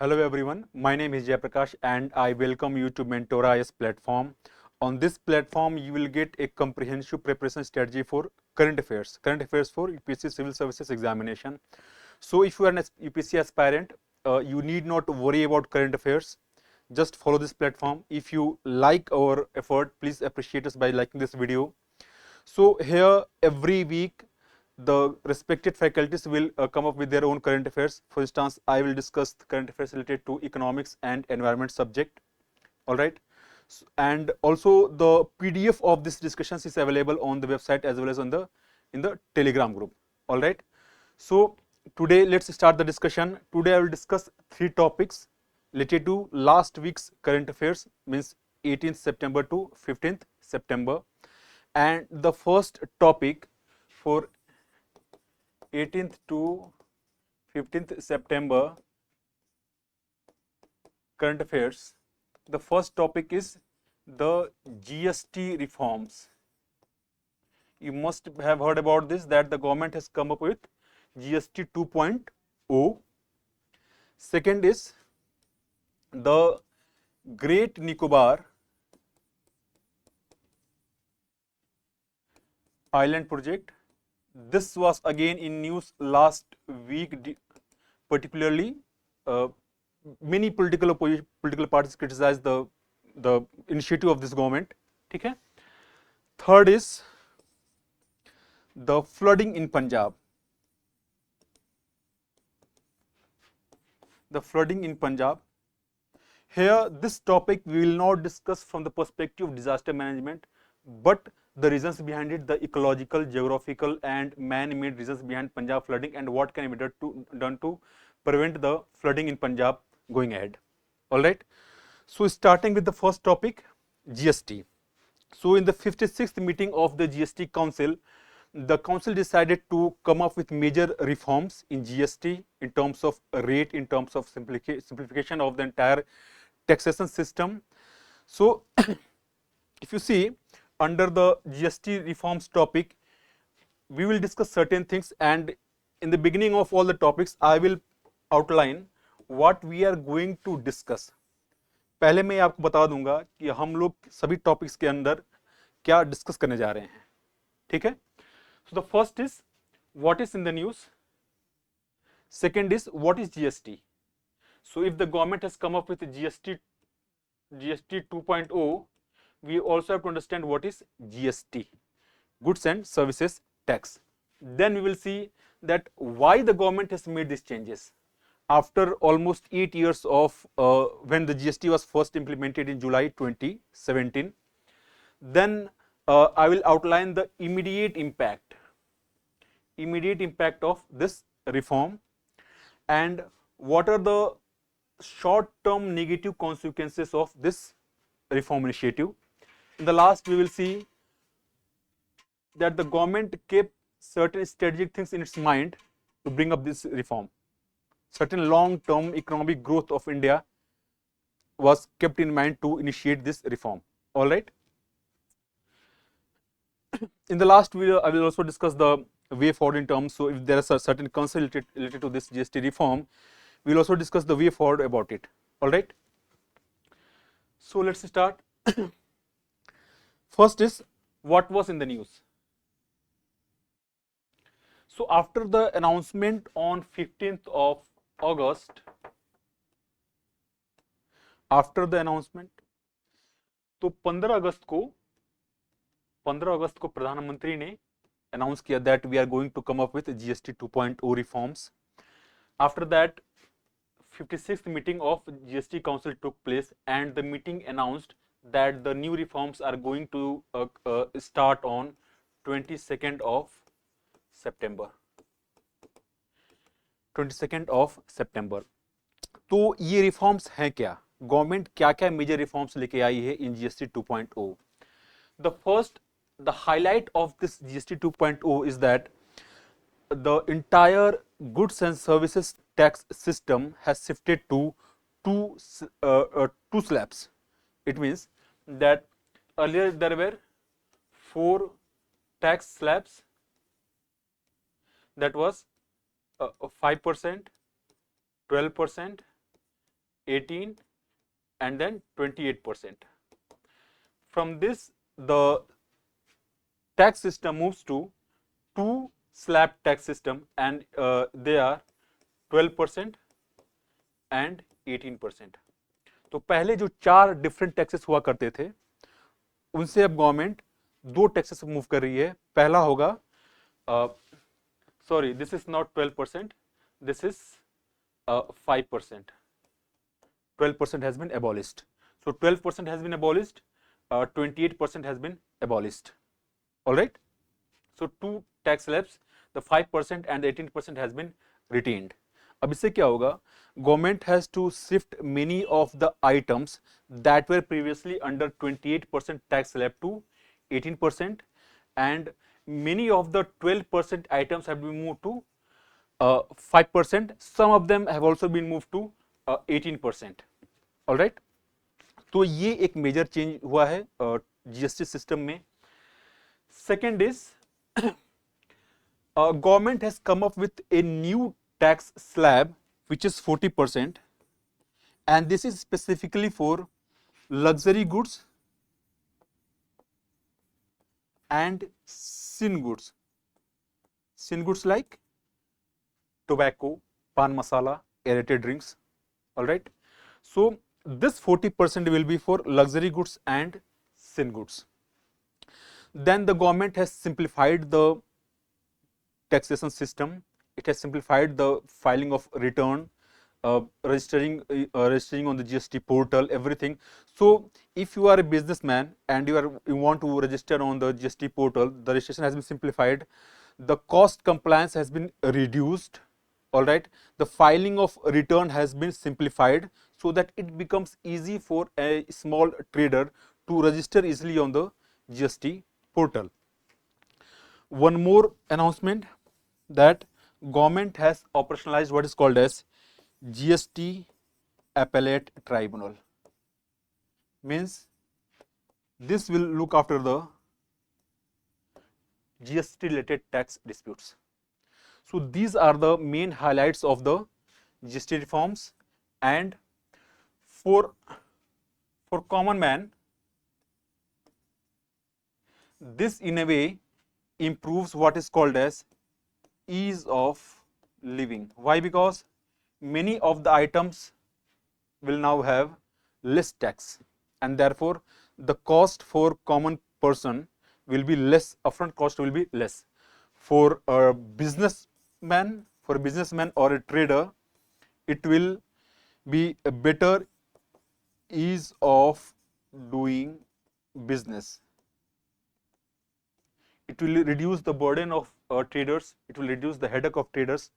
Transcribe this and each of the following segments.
Hello everyone, my name is Jayaprakash and I welcome you to Mentora IAS platform. On this platform, you will get a comprehensive preparation strategy for current affairs for UPSC Civil Services Examination. So if you are an UPSC aspirant, you need not worry about current affairs. Just follow this platform. If you like our effort, please appreciate us by liking this video. So here every week the respected faculties will come up with their own current affairs. For instance, I will discuss the current affairs related to economics and environment subject. All right. And also the PDF of this discussions is available on the website as well as on the in the Telegram group. All right. So today let's start the discussion. Today I will discuss three topics related to last week's current affairs, means 18th September to 15th September. And the first topic for 18th to 15th September current affairs, the first topic is the GST reforms. You must have heard about this, that the government has come up with GST 2.0. Second is the Great Nicobar Island project. This was again in news last week, particularly many political parties criticized the initiative of this government. Okay. Third is the flooding in Punjab. The flooding in Punjab. Here, this topic we will not discuss from the perspective of disaster management, but the reasons behind it, the ecological, geographical and man-made reasons behind Punjab flooding and what can be done to prevent the flooding in Punjab going ahead. All right. So starting with the first topic, GST. So in the 56th meeting of the GST Council, the council decided to come up with major reforms in GST in terms of rate, in terms of simplification of the entire taxation system. So if you see, under the GST reforms topic, we will discuss certain things, and in the beginning of all the topics, I will outline what we are going to discuss. पहले मैं आपको बता दूंगा कि हम लोग सभी topics के अंदर क्या डिस्कस करने जा रहे हैं. ठीक है. So the first is what is in the news. Second is what is GST. So if the government has come up with GST 2.0, we also have to understand what is GST, goods and services tax. Then we will see that why the government has made these changes after almost 8 years of when the GST was first implemented in July 2017. Then I will outline the immediate impact of this reform and what are the short-term negative consequences of this reform initiative. In the last, we will see that the government kept certain strategic things in its mind to bring up this reform. Certain long-term economic growth of India was kept in mind to initiate this reform. All right. In the last video, I will also discuss the way forward in terms. So if there is a certain concern related to this GST reform, we will also discuss the way forward about it. All right. So let's start. First is what was in the news. So after the announcement on 15th of August, after the announcement, तो 15 अगस्त को प्रधानमंत्री ने announce किया that we are going to come up with GST 2.0 reforms. After that, 56th meeting of GST Council took place and the meeting announced that the new reforms are going to start on 22nd of September. 22nd of September. तो ये reforms हैं क्या, government क्या क्या major reforms लेके आई है इन GST 2.0. The highlight of this GST 2.0 is that the entire goods and services tax system has shifted to two slabs. It means that earlier there were 4 tax slabs, that was 5%, 12%, 18, and then 28%. From this, the tax system moves to two slab tax system, and they are 12% and 18%. तो पहले जो चार different taxes हुआ करते थे उनसे अब government दो टैक्सेस मूव कर रही है. पहला होगा, sorry, this is not 12%, this is 5%. 12% has been abolished. So 12% has been abolished, 28% has been abolished. All right. So two tax slabs, the 5% and the 18% has been retained. अब इससे क्या होगा? Government has to shift many of the items that were previously under 28% tax slab to 18%, and many of the 12% items have been moved to 5%. Some of them have also been moved to 18%. All right. तो ये एक major change हुआ है GST system में. Second is, government has come up with a new tax slab which is 40%, and this is specifically for luxury goods and sin goods. Sin goods like tobacco, pan masala, aerated drinks. All right. So this 40% will be for luxury goods and sin goods. Then the government has simplified the taxation system. It has simplified the filing of return, registering on the GST portal, everything. So if you are a businessman and you want to register on the GST portal, the registration has been simplified. The cost compliance has been reduced. All right. The filing of return has been simplified so that it becomes easy for a small trader to register easily on the GST portal. One more announcement, that government has operationalized what is called as GST Appellate Tribunal. Means this will look after the GST related tax disputes. So these are the main highlights of the GST reforms, and for common man, this in a way improves what is called as ease of living. Why? Because many of the items will now have less tax, and therefore the cost for common person will be less, upfront cost will be less. For a businessman or a trader, it will be a better ease of doing business. It will reduce the burden of traders. It will reduce the headache of traders.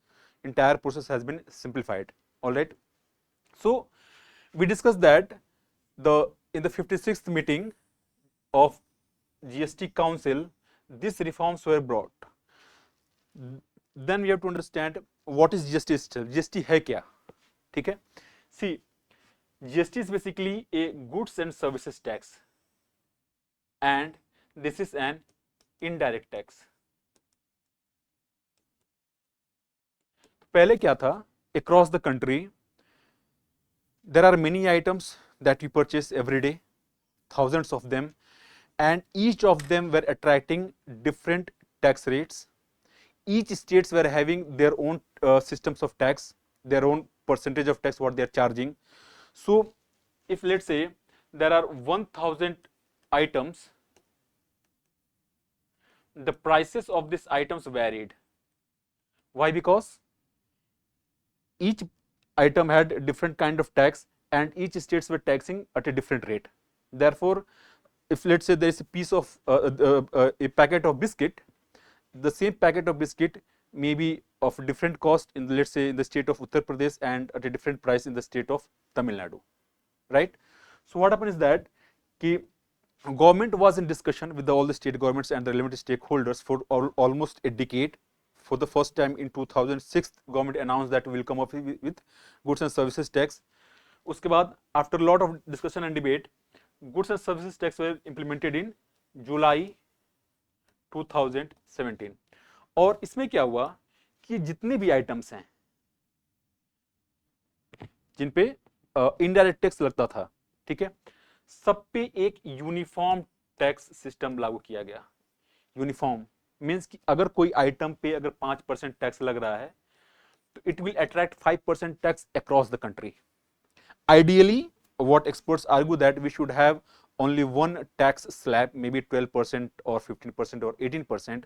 Entire process has been simplified. All right. So we discussed that in the 56th meeting of GST Council, these reforms were brought. Then we have to understand what is GST itself. GST है क्या? ठीक है? See, GST is basically a goods and services tax, and this is an indirect tax. पहले क्या था? Across the country, there are many items that we purchase every day, thousands of them, and each of them were attracting different tax rates. Each states were having their own systems of tax, their own percentage of tax what they are charging. So if let's say there are 1000 items, the prices of these items varied. Why? Because each item had different kind of tax, and each states were taxing at a different rate. Therefore, if let's say there is a piece of a packet of biscuit, the same packet of biscuit may be of different cost in let's say in the state of Uttar Pradesh and at a different price in the state of Tamil Nadu, right? So what happened is that government was in discussion with all the state governments and the relevant stakeholders for almost a decade. For the first time in 2006, government announced that we will come up with goods and services tax. उसके बाद after a lot of discussion and debate, goods and services tax were implemented in July 2017. और इसमें क्या हुआ कि जितने भी items हैं जिन पे इनडायरेक्ट टैक्स लगता था, ठीक है, सब पे एक यूनिफॉर्म टैक्स सिस्टम लागू किया गया। यूनिफॉर्म मींस कि अगर कोई आइटम पे अगर 5% टैक्स लग रहा है तो it will attract 5% tax across the country. Ideally, what experts argue that we should have only one tax slab, maybe 12% or 15% or 18%.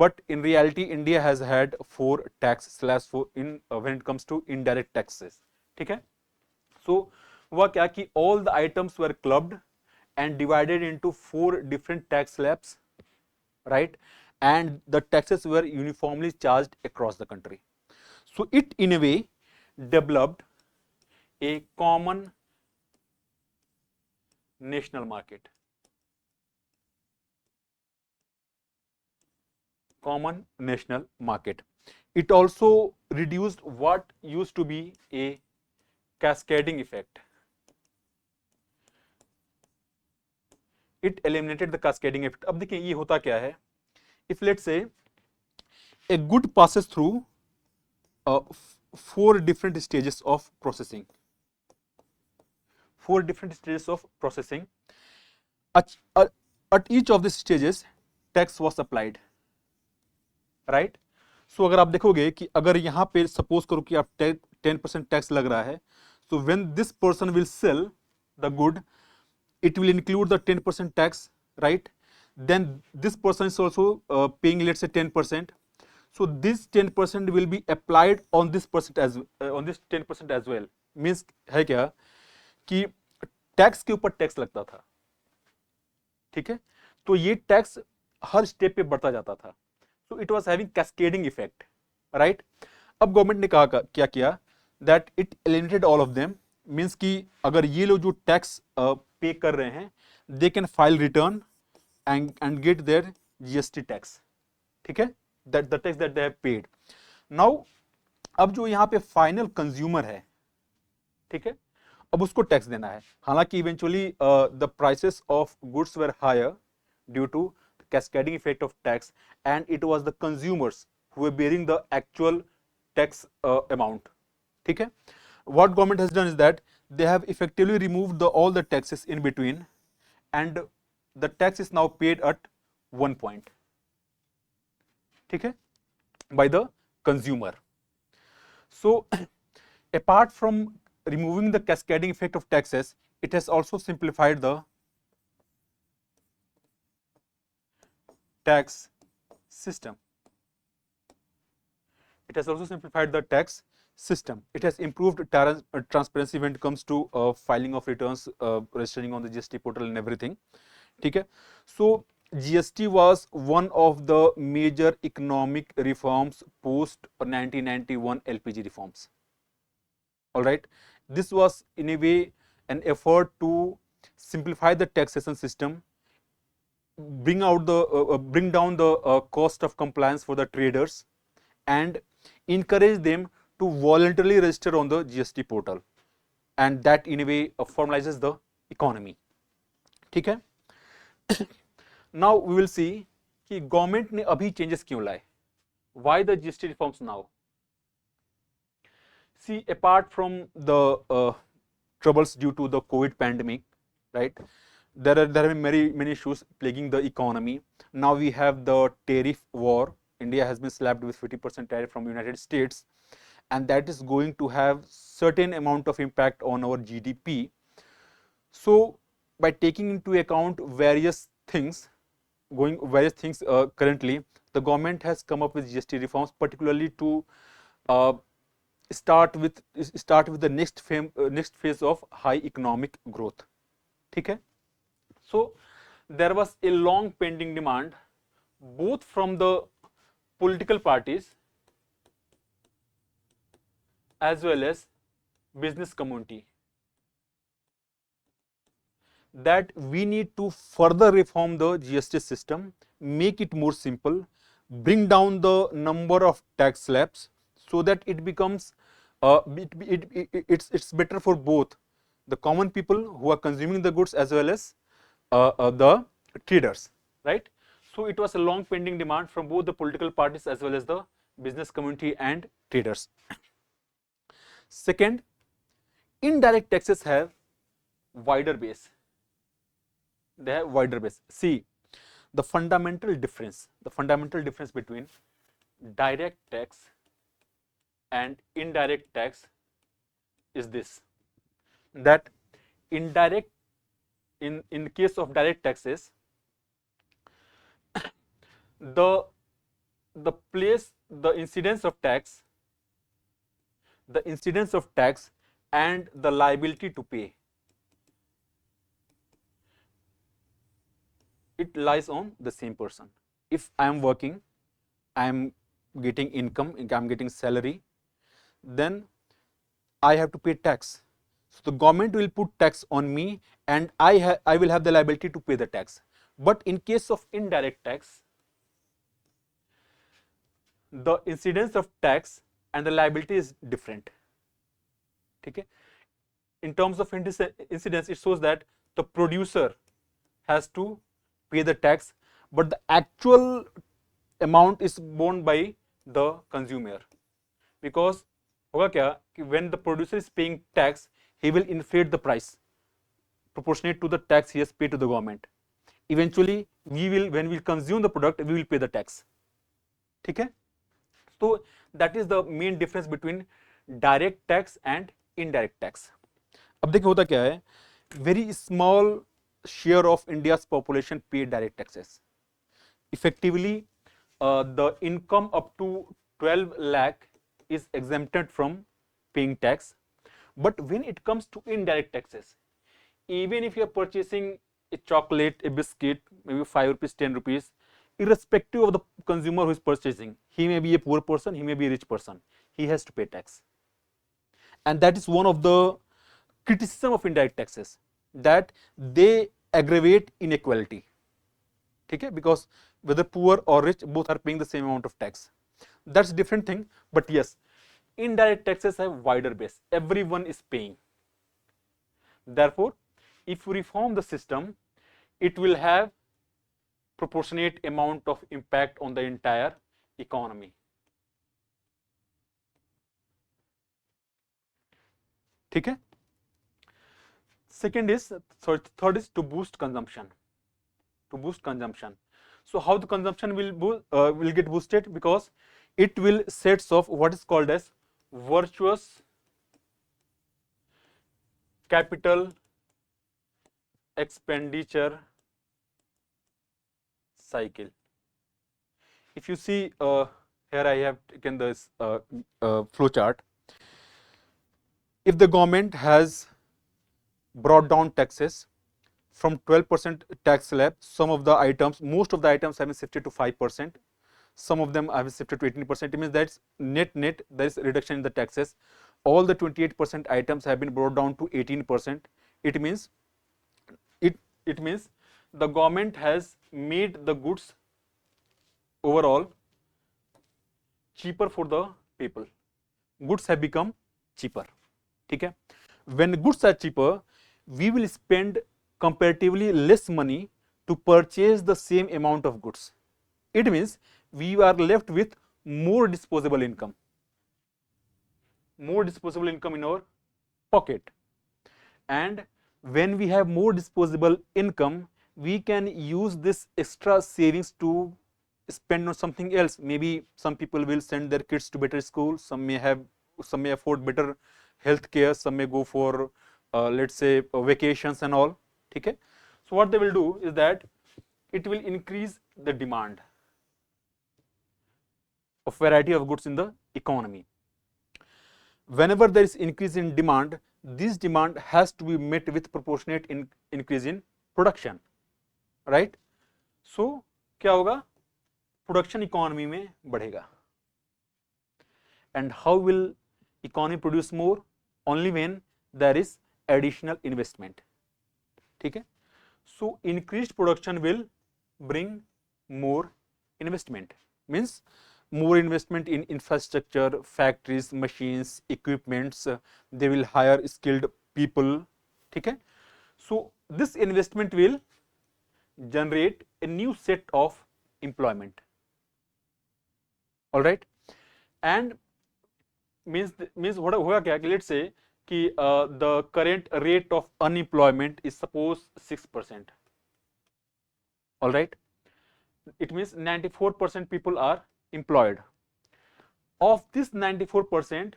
But in reality, India has had 4 tax slabs when it comes to indirect taxes. ठीक है? So, हुआ क्या कि all the items were clubbed and divided into 4 different tax slabs, right? And the taxes were uniformly charged across the country. So it in a way developed a common national market. Common national market. It also reduced what used to be a cascading effect. It eliminated the cascading effect. अब देखिए ये होता क्या है? If let's say a good passes through 4 different stages of processing. 4 different stages of processing. At each of these stages, tax was applied. Right? So अगर आप देखोगे कि अगर यहाँ पे सपोज करो कि आप 10% टैक्स लग रहा है, so when this person will sell the good, it will include the 10% tax, right? Then this person is also paying, let's say 10%. So this 10% will be applied on this percent as on this 10% as well. Means है क्या कि tax के ऊपर tax लगता था, ठीक है, तो ये टैक्स हर स्टेप पे बढ़ता जाता था. So it was having cascading effect, right? अब गवर्नमेंट ने कहा क्या किया, that it eliminated all of them. Means कि अगर ये लोग जो टैक्स पे कर रहे हैं, they can file return and get their GST tax, ठीक है, that the tax that they have paid. Now अब जो यहाँ पे फाइनल कंज्यूमर है, ठीक है, अब उसको टैक्स देना है. हालांकि eventually the prices of goods were higher due to cascading effect of tax, and it was the consumers who were bearing the actual tax amount. ठीक है? What government has done is that they have effectively removed all the taxes in between, and the tax is now paid at one point. ठीक है? By the consumer. So apart from removing the cascading effect of taxes, it has also simplified the tax system. It has also simplified the tax system. It has improved transparency when it comes to filing of returns, registering on the GST portal and everything. Okay? So GST was one of the major economic reforms post 1991 LPG reforms. All right. This was in a way an effort to simplify the taxation system, bring down the cost of compliance for the traders, and encourage them to voluntarily register on the GST portal, and that in a way formalizes the economy. ठीक है? Now we will see कि government ने अभी changes क्यों लाए. Why the GST reforms now? See, apart from the troubles due to the COVID pandemic, right? There are many issues plaguing the economy. Now we have the tariff war. India has been slapped with 50% tariff from United States, and that is going to have certain amount of impact on our GDP. So by taking into account various things currently, the government has come up with GST reforms, particularly to start with the next phase of high economic growth. ठीक है? So there was a long pending demand both from the political parties as well as business community that we need to further reform the GST system, make it more simple, bring down the number of tax slabs so that it becomes it's better for both the common people who are consuming the goods as well as the traders, right? So it was a long pending demand from both the political parties as well as the business community and traders. Second, Indirect taxes have wider base. They have wider base. See, the fundamental difference between direct tax and indirect tax is this, that indirect, in case of direct taxes, the incidence of tax and the liability to pay, it lies on the same person. If I am working, I am getting income, I am getting salary, then I have to pay tax. So the government will put tax on me, and I will have the liability to pay the tax. But in case of indirect tax, the incidence of tax and the liability is different. Okay? In terms of incidence, it shows that the producer has to pay the tax, but the actual amount is borne by the consumer. Because होगा क्या कि when the producer is paying tax, he will inflate the price proportionate to the tax he has paid to the government. Eventually, when we consume the product, we will pay the tax. ठीक है? So that is the main difference between direct tax and indirect tax. अब देखिए होता क्या है, very small share of India's population pay direct taxes. Effectively, the income up to 12 lakh is exempted from paying tax. But when it comes to indirect taxes, even if you are purchasing a chocolate, a biscuit, maybe 5 rupees, 10 rupees, irrespective of the consumer who is purchasing, he may be a poor person, he may be a rich person, he has to pay tax. And that is one of the criticism of indirect taxes, that they aggravate inequality. Okay? Because whether poor or rich, both are paying the same amount of tax. That's a different thing. But yes, indirect taxes have wider base. Everyone is paying. Therefore, if we reform the system, it will have proportionate amount of impact on the entire economy. ठीक है? Third is to boost consumption. So how the consumption will get boosted? Because it will sets off what is called as virtuous capital expenditure cycle. If you see here, I have taken this flow chart. If the government has brought down taxes from 12% tax slab, most of the items have been shifted to 5%. Some of them have been shifted to 18%. It means that's net there is a reduction in the taxes. All the 28% items have been brought down to 18%. It means the government has made the goods overall cheaper for the people. Goods have become cheaper. Okay? When goods are cheaper, we will spend comparatively less money to purchase the same amount of goods. It means we are left with more disposable income. More disposable income in our pocket. And when we have more disposable income, we can use this extra savings to spend on something else. Maybe some people will send their kids to better school, some may afford better health care, some may go for let's say vacations and all. Okay? So what they will do is that it will increase the demand of variety of goods in the economy. Whenever there is increase in demand, this demand has to be met with proportionate increase in production, right? So क्या होगा? Production economy में बढ़ेगा. And how will economy produce more? Only when there is additional investment. ठीक है? So increased production will bring more investment. Means more investment in infrastructure, factories, machines, equipments. They will hire skilled people. Okay? So this investment will generate a new set of employment. All right? And means what होगा क्या? Let's say कि the current rate of unemployment is suppose 6%. All right, it means 94% people are employed. Of this 94%,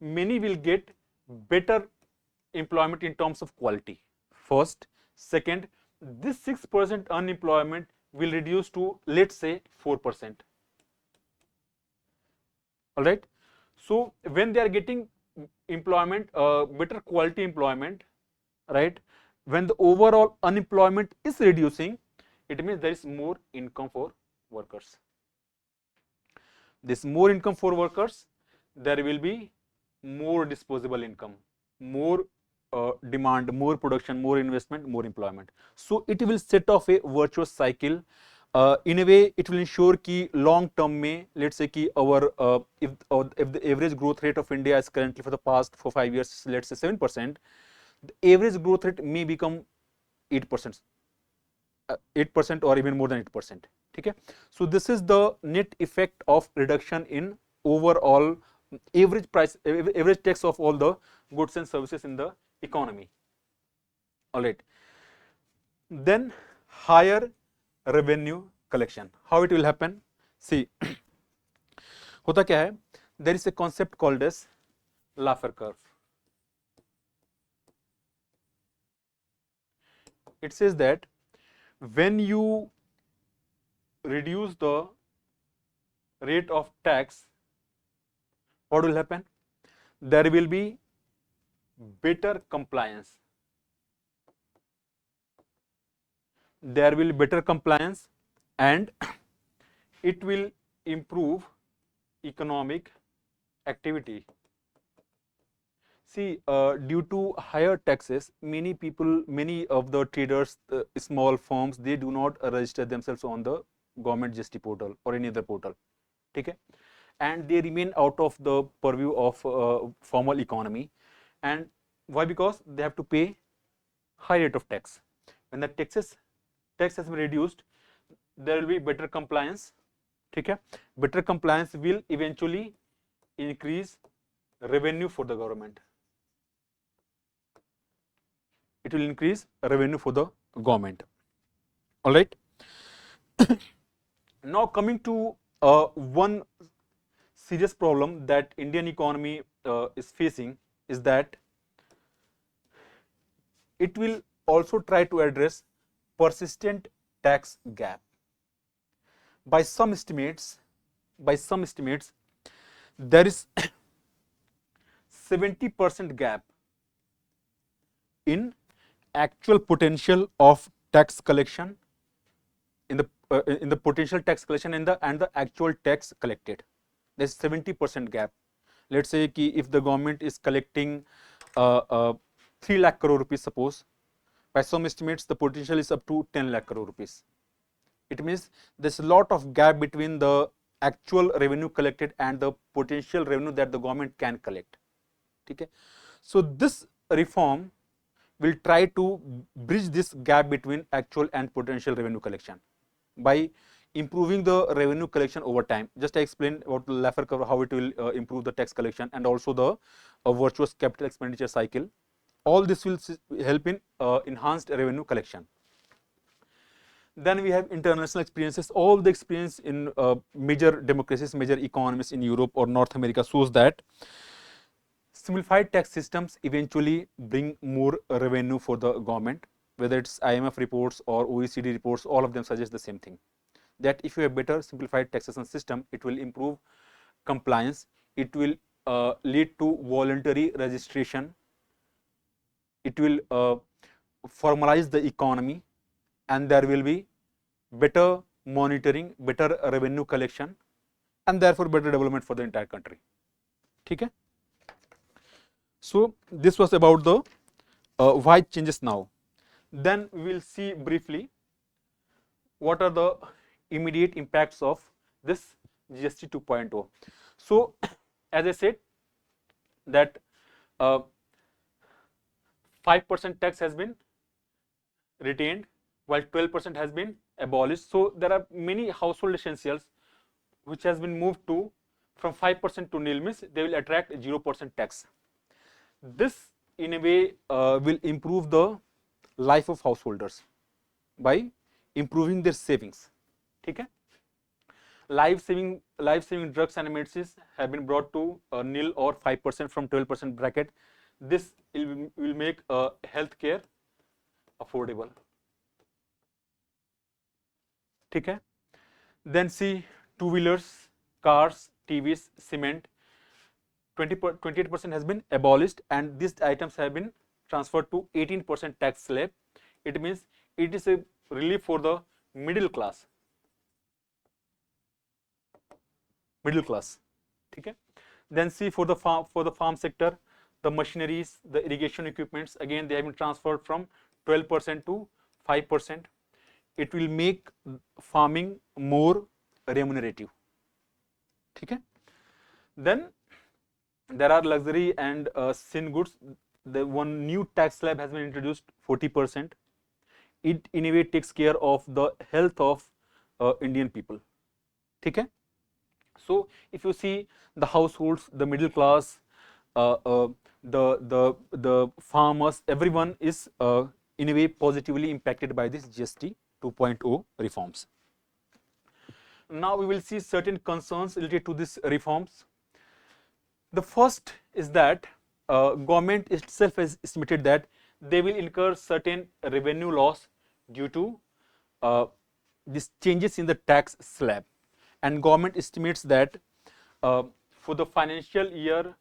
many will get better employment in terms of quality. First, second, this 6% unemployment will reduce to, let's say, 4%. All right. So when they are getting employment, better quality employment, right? When the overall unemployment is reducing, it means there is more income for workers. This more income for workers, there will be more disposable income, more demand, more production, more investment, more employment. So it will set off a virtuous cycle. In a way, it will ensure कि long term में, let's say कि if the average growth rate of India is currently for the past 4-5 years, let's say 7%, the average growth rate may become 8%, 8% or even more than 8%. ठीक है? So this is the net effect of reduction in overall average price, average tax of all the goods and services in the economy. All right. Then higher revenue collection. How it will happen? See, होता क्या है? There is a concept called as Laffer curve. It says that when you reduce the rate of tax, what will happen? There will be better compliance. There will be better compliance and it will improve economic activity. See, due to higher taxes, many people, many of the traders, small firms, they do not register themselves on the government GST portal or any other portal. Okay? And they remain out of the purview of formal economy. And why? Because they have to pay high rate of tax. When the tax has been reduced, there will be better compliance. Okay? Better compliance will eventually increase revenue for the government. It will increase revenue for the government. All right. Now coming to one serious problem that Indian economy is facing is that it will also try to address persistent tax gap. By some estimates, there is 70% gap in actual potential of tax collection, in the potential tax collection and the actual tax collected. There's 70% gap. Let's say कि if the government is collecting 3 lakh crore rupees, suppose, by some estimates the potential is up to 10 lakh crore rupees. It means there's a lot of gap between the actual revenue collected and the potential revenue that the government can collect. Okay? So this reform will try to bridge this gap between actual and potential revenue collection by improving the revenue collection over time. Just I explained about the Laffer curve, how it will improve the tax collection, and also the virtuous capital expenditure cycle. All this will help in enhanced revenue collection. Then we have international experiences. All the experience in major democracies, major economies in Europe or North America shows that simplified tax systems eventually bring more revenue for the government. Whether it's IMF reports or OECD reports, all of them suggest the same thing. That if you have better simplified taxation system, it will improve compliance, it will lead to voluntary registration, it will formalize the economy, and there will be better monitoring, better revenue collection, and therefore better development for the entire country. Okay? So this was about the why changes now. Then we will see briefly what are the immediate impacts of this GST 2.0. So as I said that 5% tax has been retained while 12% has been abolished. So there are many household essentials which has been moved to from 5% to nil, means they will attract 0% tax. This in a way will improve the life of householders by improving their savings. Okay? Life saving drugs and medicines have been brought to nil or 5% from 12% bracket. This will make healthcare affordable. Okay? Then see two-wheelers, cars, TVs, cement. 28% has been abolished, and these items have been transferred to 18% tax slab. It means it is a relief for the middle class. Okay? Then see for the farm sector, the machineries, the irrigation equipments, again they have been transferred from 12% to 5%. It will make farming more remunerative. Okay? Then there are luxury and sin goods. The one new tax slab has been introduced, 40%. It in a way takes care of the health of Indian people. Okay? So if you see the households, the middle class, the farmers, everyone is in a way positively impacted by this GST 2.0 reforms. Now we will see certain concerns related to these reforms. The first is that government itself has estimated that they will incur certain revenue loss due to these changes in the tax slab, and government estimates that for the financial year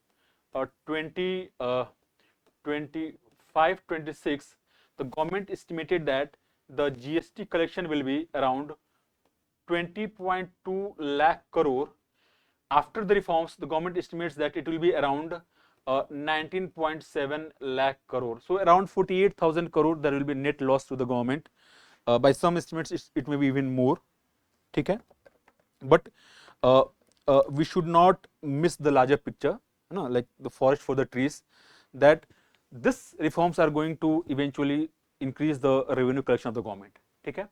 2025-26, the government estimated that the GST collection will be around 20.2 lakh crore. After the reforms, the government estimates that it will be around 19.7 lakh crore. So around 48,000 crore there will be net loss to the government. By some estimates, it may be even more. Okay? But we should not miss the larger picture, like the forest for the trees, that these reforms are going to eventually increase the revenue collection of the government. Okay?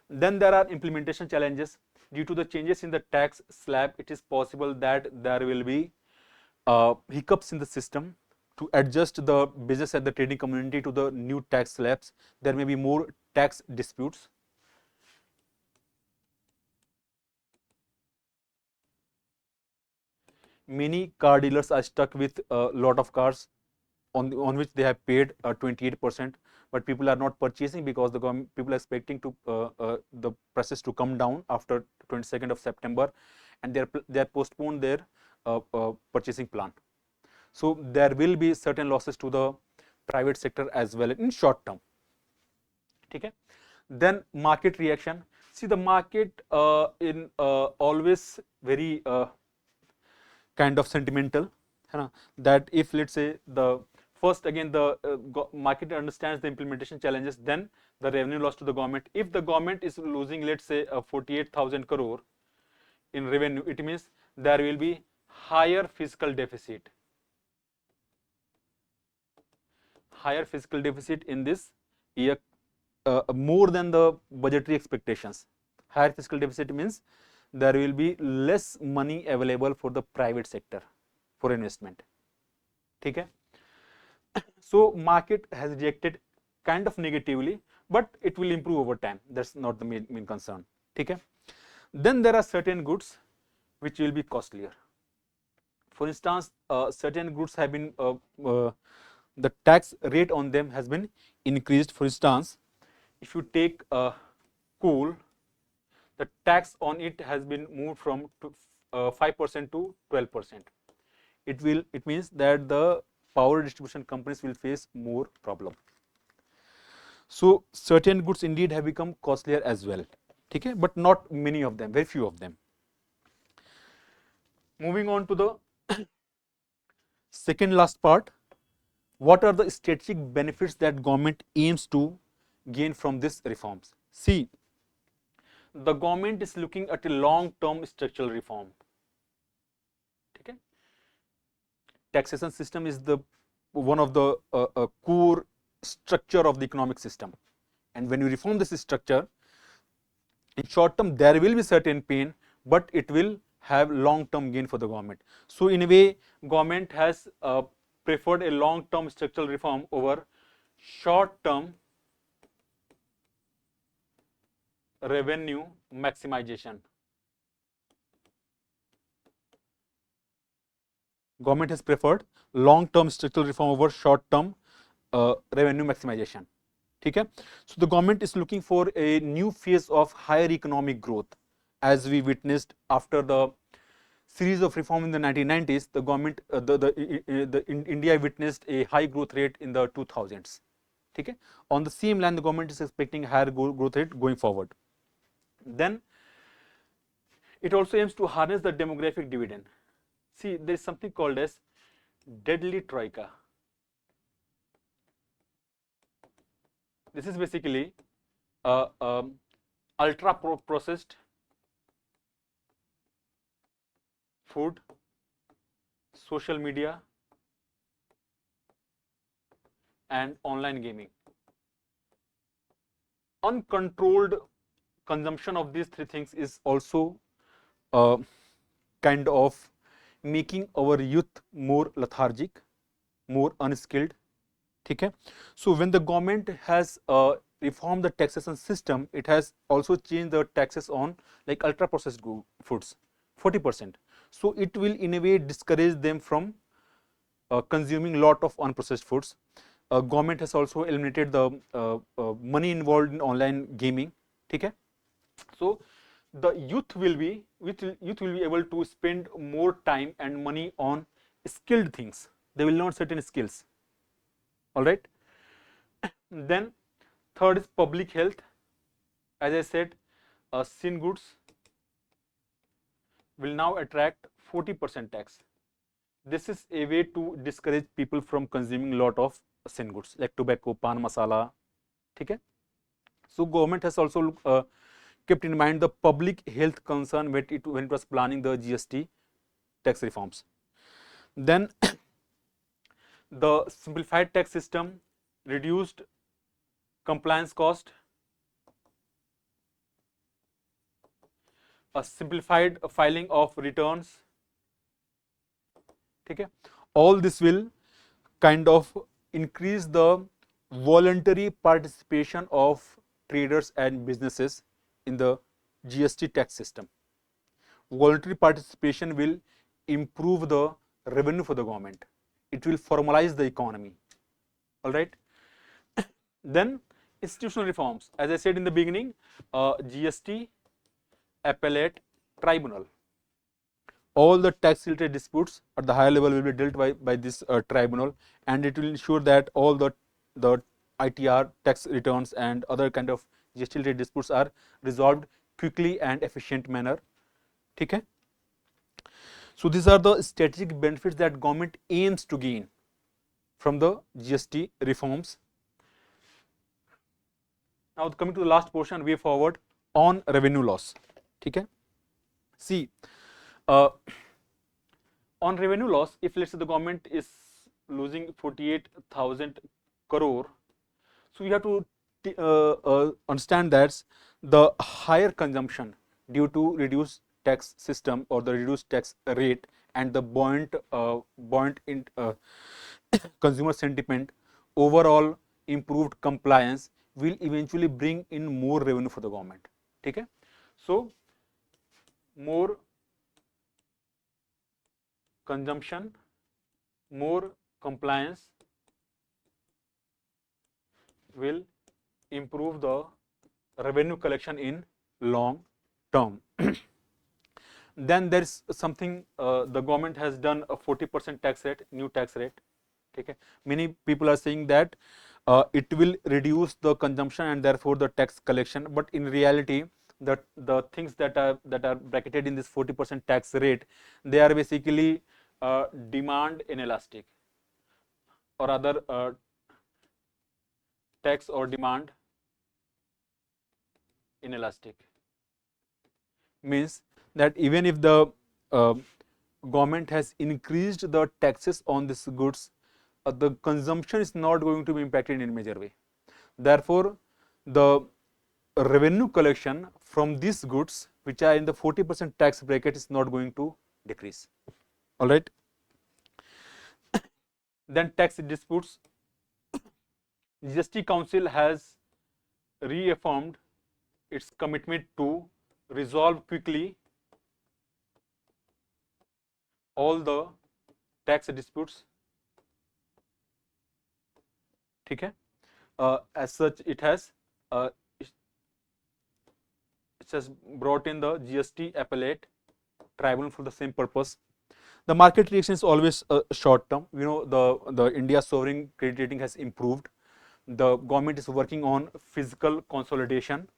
Then there are implementation challenges. Due to the changes in the tax slab, it is possible that there will be hiccups in the system to adjust the business and the trading community to the new tax slabs. There may be more tax disputes. Many car dealers are stuck with a lot of cars on which they have paid 28%, but people are not purchasing because the people are expecting to the prices to come down after 22nd of September, and they are postponed their purchasing plan. So there will be certain losses to the private sector as well in short term. Okay? Then market reaction. See, the market in always very kind of sentimental, that if let's say the first again the market understands the implementation challenges, then the revenue loss to the government. If the government is losing, let's say 48,000 crore in revenue, it means there will be higher fiscal deficit. Higher fiscal deficit in this year, more than the budgetary expectations. Higher fiscal deficit means there will be less money available for the private sector for investment. Okay? So market has reacted kind of negatively, but it will improve over time. That's not the main concern. Okay? Then there are certain goods which will be costlier. For instance, certain goods have been the tax rate on them has been increased. For instance, if you take coal, the tax on it has been moved from 5% to 12%. It means that the power distribution companies will face more problem. So certain goods indeed have become costlier as well. Okay? But not many of them, very few of them. Moving on to the second last part. What are the strategic benefits that government aims to gain from these reforms? See, the government is looking at a long-term structural reform. Okay? Taxation system is the one of the core structure of the economic system, and when you reform this structure, in short term there will be certain pain, but it will have long-term gain for the government. So in a way, government has preferred a long-term structural reform over short-term revenue maximization. Government has preferred long-term structural reform over short-term revenue maximization. ठीक है? So the government is looking for a new phase of higher economic growth, as we witnessed after the series of reform in the 1990s. The government, India witnessed a high growth rate in the 2000s. ठीक है? On the same line, the government is expecting higher growth rate going forward. Then it also aims to harness the demographic dividend. See, there is something called as deadly troika. This is basically ultra processed food, social media, and online gaming. Uncontrolled consumption of these three things is also kind of making our youth more lethargic, more unskilled. ठीक है? So when the government has reformed the taxation system, it has also changed the taxes on like ultra processed foods 40%. So it will in a way discourage them from consuming lot of unprocessed foods. Government has also eliminated the money involved in online gaming. ठीक है? So the youth will be able to spend more time and money on skilled things. They will learn certain skills. All right. Then third is public health. As I said, sin goods will now attract 40% tax. This is a way to discourage people from consuming lot of sin goods like tobacco, pan masala. ठीक है? So government has also kept in mind the public health concern when it was planning the GST tax reforms. Then the simplified tax system reduced compliance cost, a simplified filing of returns. Okay? All this will kind of increase the voluntary participation of traders and businesses in the GST tax system. Voluntary participation will improve the revenue for the government. It will formalize the economy. All right. Then institutional reforms. As I said in the beginning, GST appellate tribunal. All the tax related disputes at the higher level will be dealt by this tribunal, and it will ensure that all the ITR tax returns and other kind of GST related disputes are resolved quickly and efficient manner. ठीक है? So these are the strategic benefits that government aims to gain from the GST reforms. Now coming to the last portion, way forward on revenue loss. ठीक है? See, on revenue loss, if let's say the government is losing 48,000 crore, so we have to understand that the higher consumption due to reduced tax system or the reduced tax rate and the buoyant consumer sentiment, overall improved compliance will eventually bring in more revenue for the government. ठीक है? So more consumption, more compliance will improve the revenue collection in long term. Then there is something the government has done a 40% tax rate, new tax rate. Okay. Many people are saying that it will reduce the consumption and therefore the tax collection, but in reality the things that are bracketed in this 40% tax rate, they are basically demand inelastic or other tax or demand inelastic. Means that even if the government has increased the taxes on these goods, the consumption is not going to be impacted in a major way. Therefore, the revenue collection from these goods which are in the 40% tax bracket is not going to decrease. All right. Then tax disputes. GST Council has reaffirmed its commitment to resolve quickly all the tax disputes. Okay. As such, it has brought in the GST appellate tribunal for the same purpose. The market reaction is always short term. You know, the India sovereign credit rating has improved. The government is working on physical consolidation.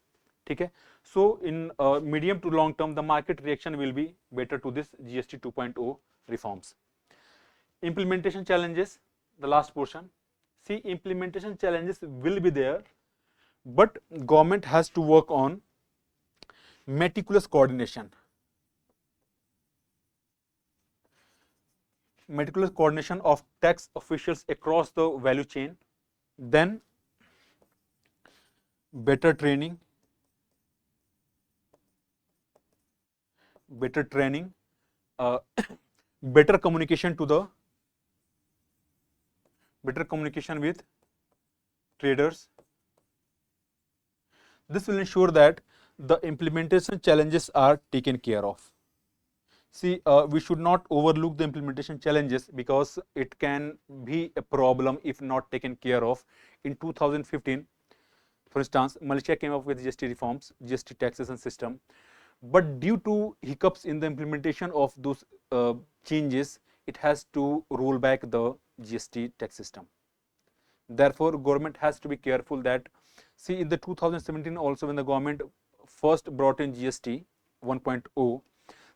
Okay. So in medium to long term, the market reaction will be better to this GST 2.0 reforms. Implementation challenges, the last portion. See, implementation challenges will be there, but government has to work on meticulous coordination. Meticulous coordination of tax officials across the value chain. Then better training, better communication with traders. This will ensure that the implementation challenges are taken care of. See, we should not overlook the implementation challenges because it can be a problem if not taken care of. In 2015, for instance, Malaysia came up with GST reforms, GST taxation system, but due to hiccups in the implementation of those changes, it has to roll back the GST tax system. Therefore, government has to be careful that, see, in the 2017 also, when the government first brought in GST 1.0,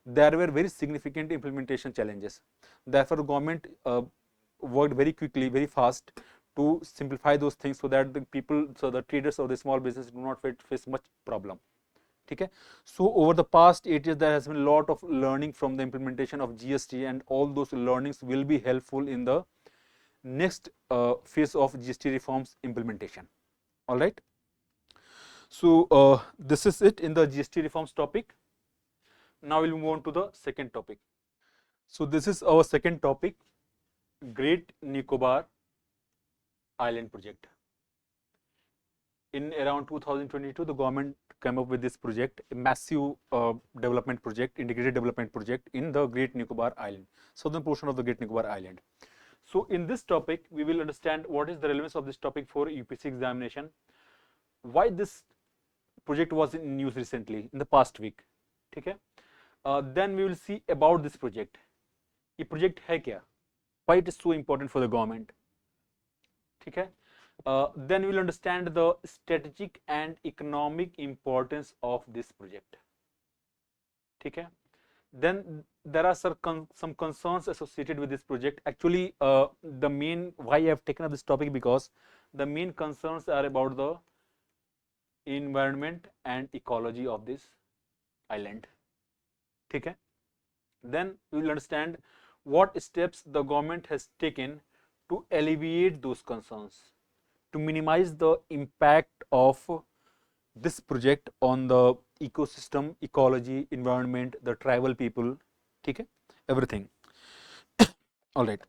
there were very significant implementation challenges. Therefore, government worked very quickly, very fast to simplify those things so that the people, so the traders or the small business do not face much problem. Okay. So over the past 8 years, there has been a lot of learning from the implementation of GST, and all those learnings will be helpful in the next phase of GST reforms implementation. All right. So this is it in the GST reforms topic. Now we'll move on to the second topic. So this is our second topic, Great Nicobar Island project. In around 2022, the government came up with this project, a massive development project, integrated development project in the Great Nicobar Island, southern portion of the Great Nicobar Island. So in this topic, we will understand what is the relevance of this topic for UPSC examination, why this project was in news recently in the past week. Okay. Then we will see about this project. ये project है क्या? Why it is so important for the government? Okay. Then we will understand the strategic and economic importance of this project. Okay. Then there are some concerns associated with this project. Actually, the main why I have taken up this topic, because the main concerns are about the environment and ecology of this island. Okay. Then we will understand what steps the government has taken to alleviate those concerns, to minimize the impact of this project on the ecosystem, ecology, environment, the tribal people, okay, everything. All right.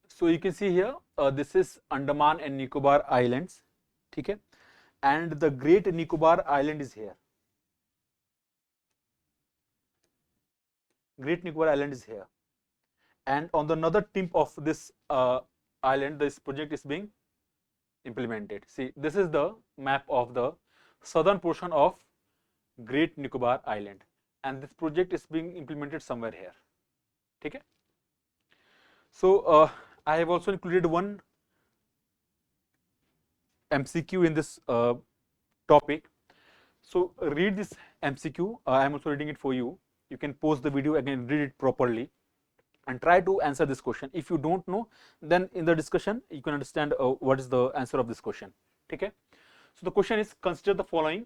So you can see here, this is Andaman and Nicobar Islands, okay, and the Great Nicobar Island is here. Great Nicobar Island is here, and on the another tip of this island, this project is being implemented. See, this is the map of the southern portion of Great Nicobar Island, and this project is being implemented somewhere here. Okay. So I have also included one MCQ in this topic. So read this MCQ. I am also reading it for you. You can pause the video again, read it properly, and try to answer this question. If you don't know, then in the discussion you can understand what is the answer of this question. Okay. So the question is, consider the following: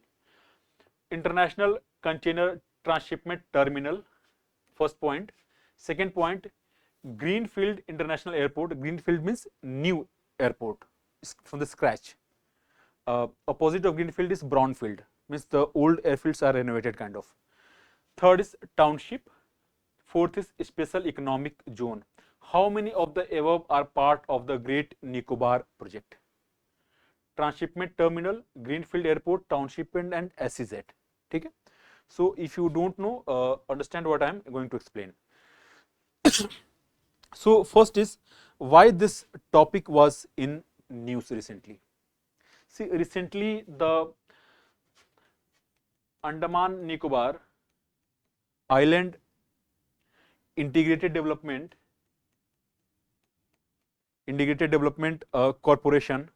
International Container Transshipment Terminal, first point. Second point, Greenfield International Airport. Greenfield means new airport from the scratch. Opposite of Greenfield is Brownfield, means the old airfields are renovated kind of. Third is township. Fourth is special economic zone. How many of the above are part of the Great Nicobar project? Transshipment terminal, Greenfield Airport, Townshipment and SEZ. Okay? So if you don't know, understand what I am going to explain. So first is why this topic was in news recently. See, recently the Andaman Nicobar Island Integrated Development Corporation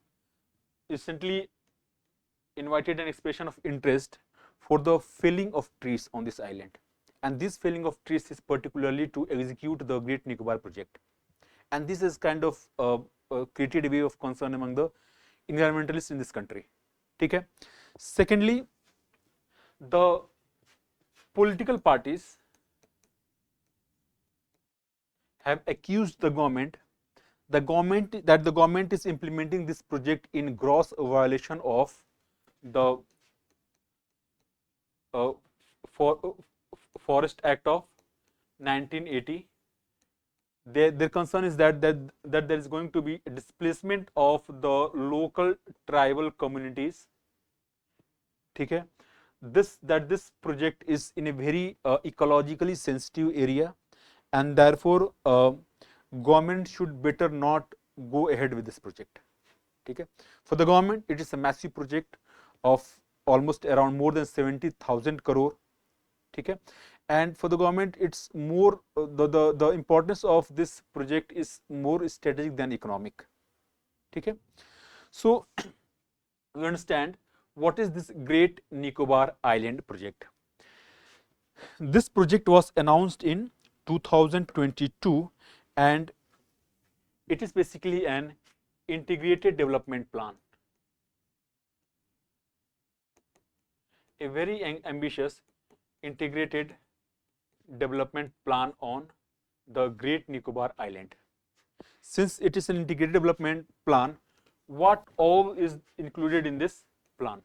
recently invited an expression of interest for the felling of trees on this island, and this felling of trees is particularly to execute the Great Nicobar project, and this is kind of created a wave of concern among the environmentalists in this country. Okay. Secondly, the political parties have accused the government that the government is implementing this project in gross violation of the Forest Act of 1980. Their concern is that there is going to be a displacement of the local tribal communities. Okay. This project is in a very ecologically sensitive area, and therefore government should better not go ahead with this project. Okay. For the government, it is a massive project of almost around more than 70,000 crore. Okay. And for the government, it's more the importance of this project is more strategic than economic. Okay. So we understand what is this Great Nicobar Island project. This project was announced in 2022, and it is basically an integrated development plan, a very ambitious integrated development plan on the Great Nicobar Island. Since it is an integrated development plan, what all is included in this plan?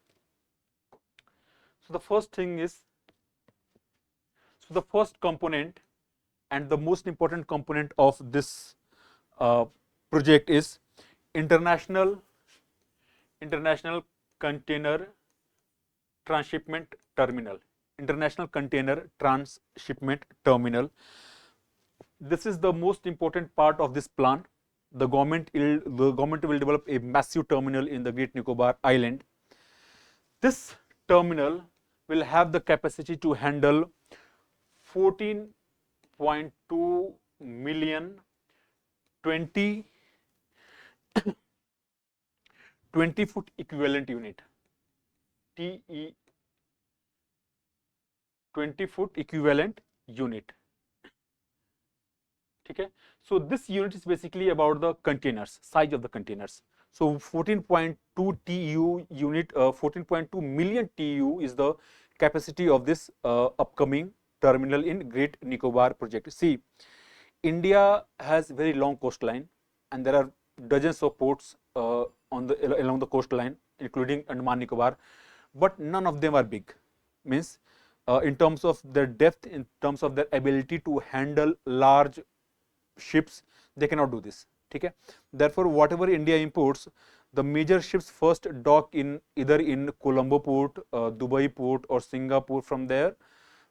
So the first thing is, the first component and the most important component of this project is international container transshipment terminal. International container transshipment terminal. This is the most important part of this plan. The government will develop a massive terminal in the Great Nicobar Island. This terminal will have the capacity to handle 14.2 million 20 foot equivalent unit, TE 20 foot equivalent unit. Okay. So this unit is basically about the containers, size of the containers. So 14.2 TEU unit, 14.2 million TEU is the capacity of this upcoming terminal in Great Nicobar project. See, India has very long coastline, and there are dozens of ports along the coastline, including Andaman Nicobar, but none of them are big. Means in terms of their depth, in terms of their ability to handle large ships, they cannot do this. Okay. Therefore, whatever India imports, the major ships first dock in either in Colombo port, Dubai port, or Singapore. From there,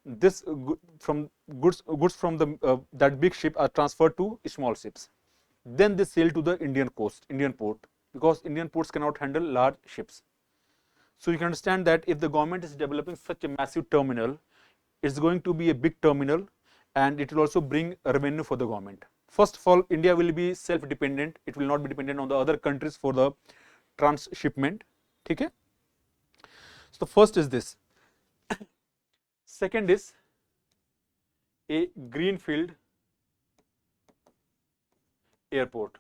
this goods from the that big ship are transferred to small ships. Then they sail to the Indian port, because Indian ports cannot handle large ships. So you can understand that if the government is developing such a massive terminal, it's going to be a big terminal, and it will also bring revenue for the government. First of all, India will be self-dependent. It will not be dependent on the other countries for the transshipment. Okay. So the first is this. Second is a greenfield airport.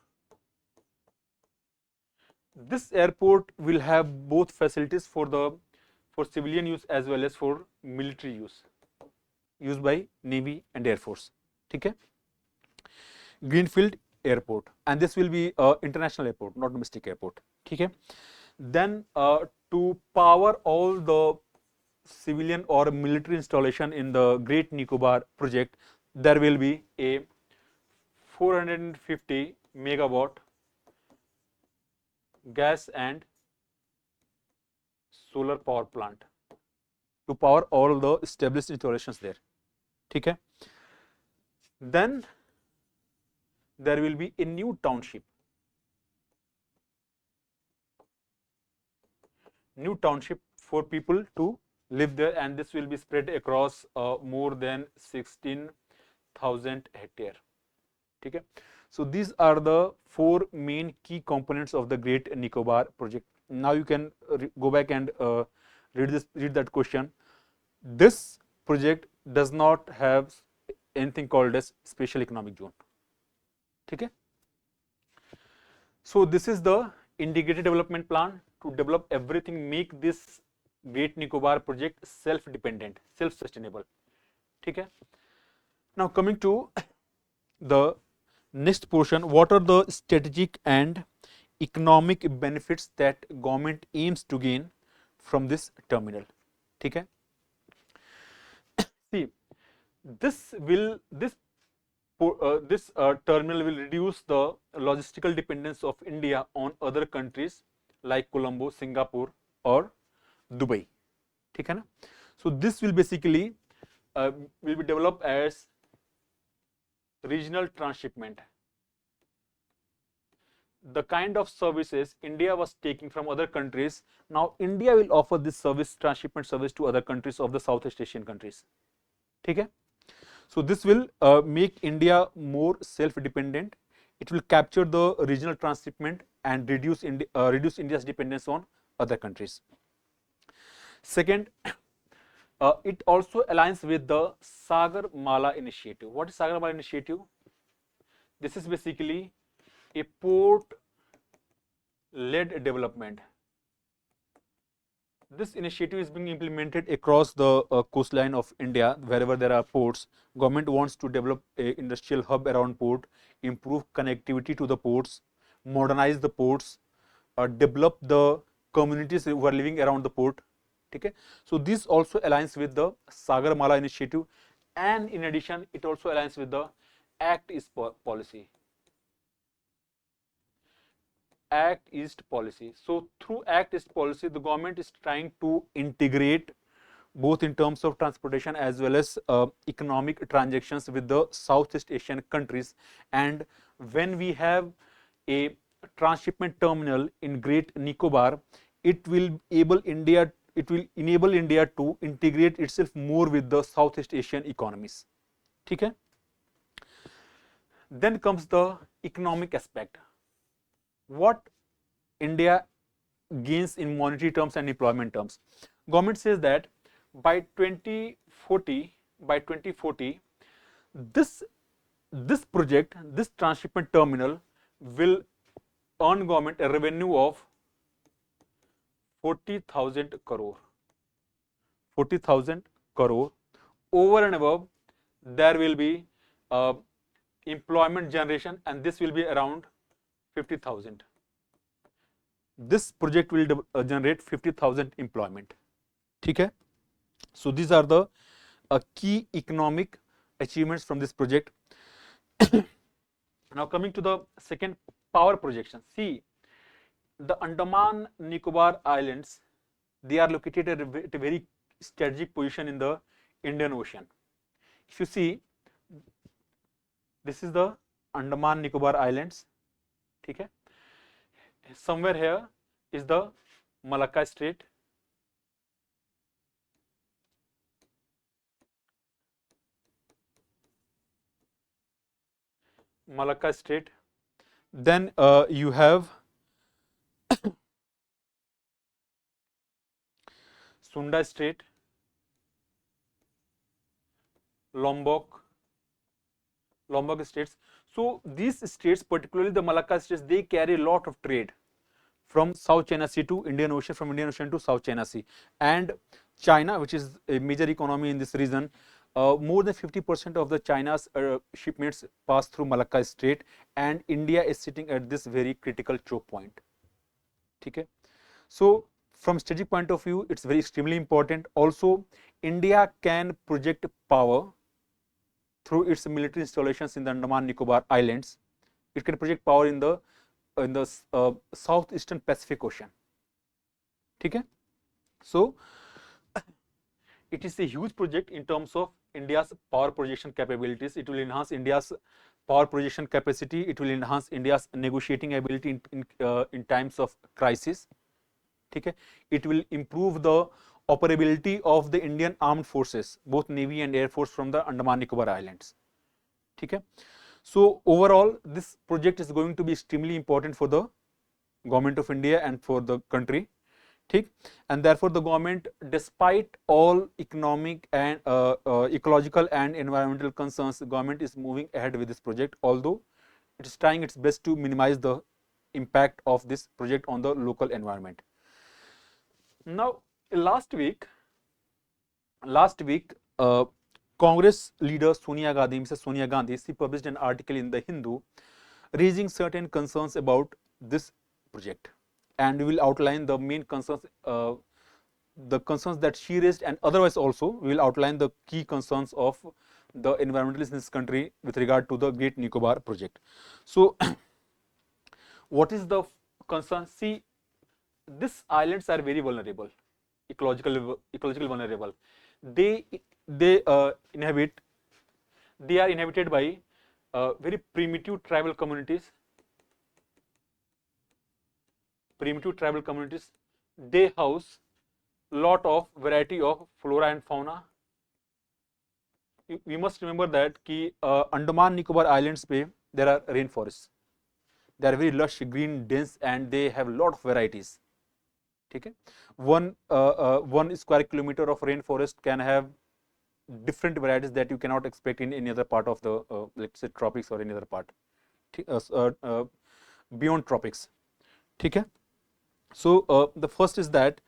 This airport will have both facilities for civilian use as well as for military use, used by Navy and Air Force. Okay. Greenfield airport, and this will be international airport, not domestic airport. Okay. Then to power all the civilian or military installation in the Great Nicobar project, there will be a 450 megawatt gas and solar power plant to power all the established installations there. ठीक है. Then there will be a new township. New township for people to live there, and this will be spread across more than 16,000 hectare. Okay. So these are the four main key components of the Great Nicobar project. Now you can go back and read that question. This project does not have anything called as special economic zone. Okay. So this is the integrated development plan to develop everything, make this Great Nicobar project self-dependent, self-sustainable. Okay. Now coming to the next portion, what are the strategic and economic benefits that government aims to gain from this terminal? Okay. See, this terminal will reduce the logistical dependence of India on other countries like Colombo, Singapore or Dubai. ठीक है ना? So this will basically will be developed as regional transshipment. The kind of services India was taking from other countries, now India will offer this service, transshipment service, to other countries of the Southeast Asian countries. ठीक है? So this will make India more self-dependent. It will capture the regional transshipment and reduce India's dependence on other countries. Second, it also aligns with the Sagar-Mala initiative. What is Sagar-Mala initiative? This is basically a port-led development. This initiative is being implemented across the coastline of India. Wherever there are ports, government wants to develop an industrial hub around port, improve connectivity to the ports, modernize the ports, develop the communities who are living around the port. Okay? So this also aligns with the Sagar-Mala initiative, and in addition it also aligns with the Act East policy. Act East policy. So through Act East policy, the government is trying to integrate both in terms of transportation as well as economic transactions with the Southeast Asian countries. And when we have a transshipment terminal in Great Nicobar, it will enable India to integrate itself more with the Southeast Asian economies. Okay? Then comes the economic aspect. What India gains in monetary terms and employment terms. Government says that by 2040, this project, this transshipment terminal will earn government a revenue of 40,000 crore. 40,000 crore. Over and above, there will be employment generation, and this will be around 50,000. This project will generate 50,000 employment. Okay? So these are the key economic achievements from this project. Now coming to the second, power projection. See, the Andaman Nicobar Islands, they are located at a very strategic position in the Indian Ocean. If you see, this is the Andaman Nicobar Islands. Okay? Somewhere here is the Malacca Strait. Malacca Strait. Then you have Sunda Strait, Lombok states. So these states, particularly the Malacca states, they carry a lot of trade from South China Sea to Indian Ocean, from Indian Ocean to South China Sea. And China, which is a major economy in this region, more than 50% of the China's shipments pass through Malacca Strait, and India is sitting at this very critical choke point. Okay? So from strategic point of view, it's very extremely important. Also, India can project power through its military installations in the Andaman Nicobar Islands. It can project power in the southeastern Pacific Ocean. ठीक है? So it is a huge project in terms of India's power projection capabilities. It will enhance India's power projection capacity. It will enhance India's negotiating ability in times of crisis. ठीक है? It will improve the operability of the Indian armed forces, both Navy and Air Force, from the Andaman Nicobar Islands. ठीक है? So overall, this project is going to be extremely important for the government of India and for the country. ठीक? And therefore the government, despite all economic and ecological and environmental concerns, the government is moving ahead with this project, although it is trying its best to minimize the impact of this project on the local environment. Now, last week, Congress leader Sonia Gandhi, she published an article in the Hindu raising certain concerns about this project, and we will outline the main concerns, the concerns that she raised, and otherwise also we will outline the key concerns of the environmentalists in this country with regard to the Great Nicobar project. So, what is the concern? See, these islands are very vulnerable, ecological vulnerable. They are inhabited by very primitive tribal communities. They house lot of variety of flora and fauna. We must remember that कि Andaman Nicobar Islands पे there are rainforests. They are very lush, green, dense, and they have lot of varieties. ठीक है? One square kilometer of rainforest can have different varieties that you cannot expect in any other part of the let's say tropics or any other part beyond tropics. ठीक है? So the first is that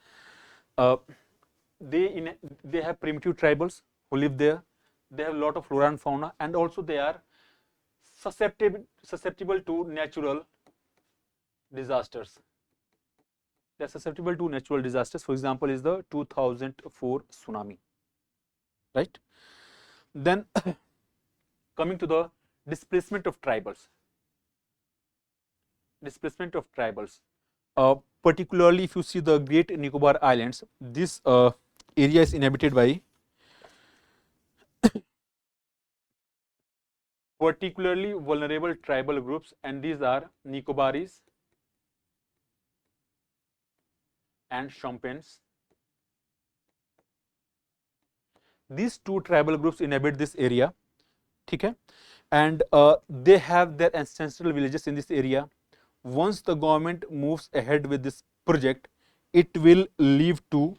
they have primitive tribals who live there. They have a lot of flora and fauna, and also they are susceptible to natural disasters. They are susceptible to natural disasters. For example, is the 2004 tsunami, right? Then coming to the displacement of tribals. Particularly if you see the Great Nicobar Islands, this area is inhabited by particularly vulnerable tribal groups, and these are Nicobaris and Shompenes. These two tribal groups inhabit this area, ठीक है? And they have their ancestral villages in this area. Once the government moves ahead with this project, it will lead to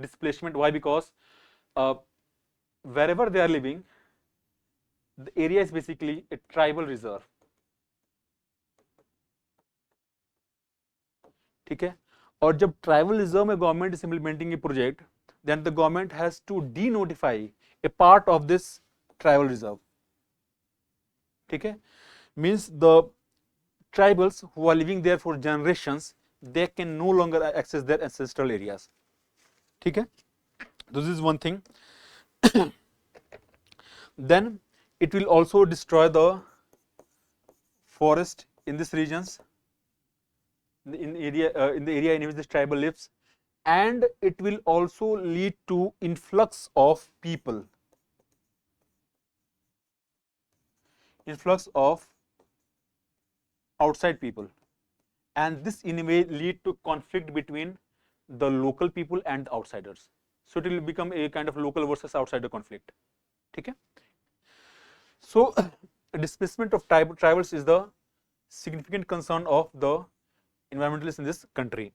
displacement. Why? Because wherever they are living, the area is basically a tribal reserve. ठीक है? और जब tribal reserve में government is implementing A project, then the government has to denotify a part of this tribal reserve. ठीक है? Means the tribals who are living there for generations, they can no longer access their ancestral areas. ठीक है? This is one thing. Then it will also destroy the forest in these regions, in the area in which this tribal lives, and it will also lead to influx of people, influx of outside people, and this in a way lead to conflict between the local people and the outsiders. So it will become a kind of local versus outsider conflict. ठीक है? So displacement of tribals is the significant concern of the environmentalists in this country.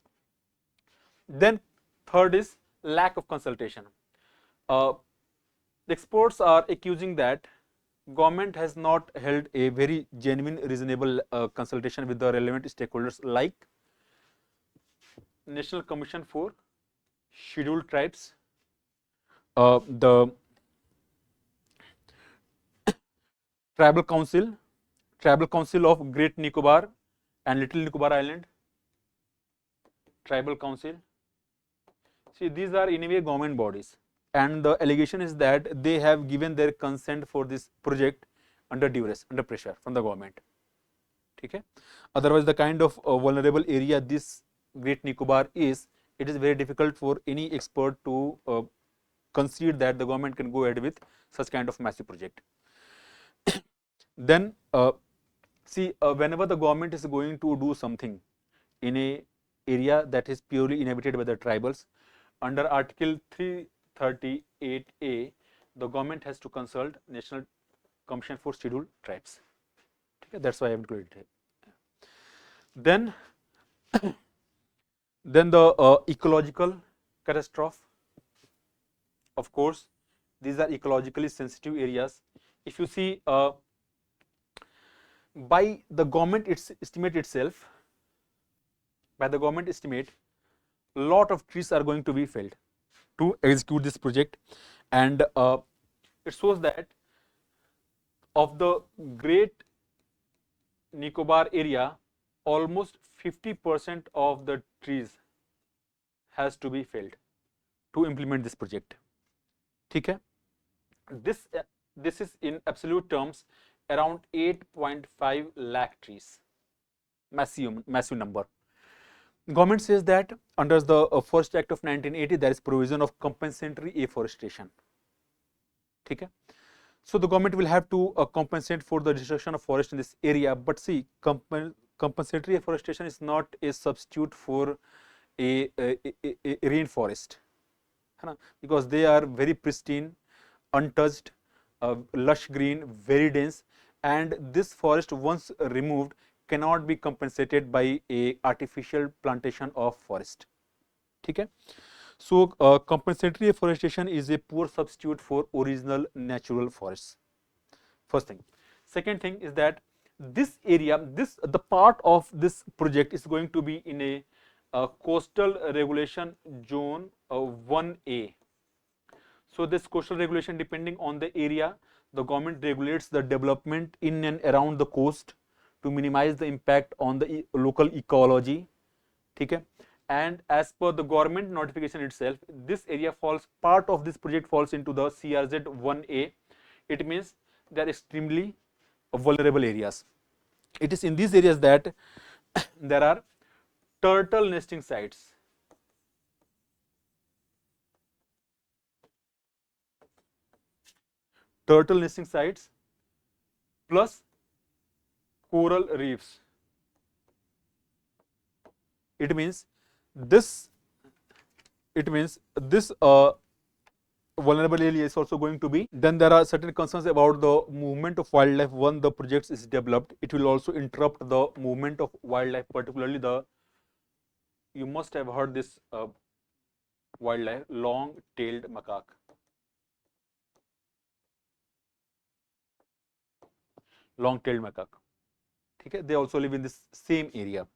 Then third is lack of consultation. The experts are accusing that government has not held a very genuine, reasonable consultation with the relevant stakeholders like National Commission for Scheduled Tribes, the Tribal Council of Great Nicobar and Little Nicobar Island, Tribal Council. See, these are in a way government bodies, and the allegation is that they have given their consent for this project under duress, under pressure from the government. Okay? Otherwise, the kind of vulnerable area this Great Nicobar is, it is very difficult for any expert to concede that the government can go ahead with such kind of massive project. Then see, whenever the government is going to do something in a area that is purely inhabited by the tribals, under Article 338A, the government has to consult National Commission for Scheduled Tribes. Okay, that's why I have included it. Then the ecological catastrophe. Of course, these are ecologically sensitive areas. If you see, by the government estimate itself, by the government estimate, a lot of trees are going to be felled to execute this project, and it shows that of the Great Nicobar area, almost 50% of the trees has to be felled to implement this project. Okay? This is in absolute terms around 8.5 lakh trees, massive number. Government says that under the first act of 1980, there is provision of compensatory afforestation. Okay? So the government will have to compensate for the destruction of forest in this area, but see, compensatory afforestation is not a substitute for a rainforest, because they are very pristine, untouched, lush green, very dense, and this forest once removed cannot be compensated by a artificial plantation of forest. Okay? So compensatory afforestation is a poor substitute for original natural forests. First thing. Second thing is that this area, the part of this project is going to be in a coastal regulation zone 1A. So this coastal regulation, depending on the area, the government regulates the development in and around the coast to minimize the impact on the local ecology. Okay? And as per the government notification itself, this area falls, part of this project falls into the CRZ 1A. It means they are extremely vulnerable areas. It is in these areas that there are turtle nesting sites. Turtle nesting sites plus coral reefs. It means this vulnerable area is also going to be. Then there are certain concerns about the movement of wildlife. When the project is developed, it will also interrupt the movement of wildlife, particularly you must have heard this wildlife, long-tailed macaque. Long-tailed macaque. Okay? They also live in this same area.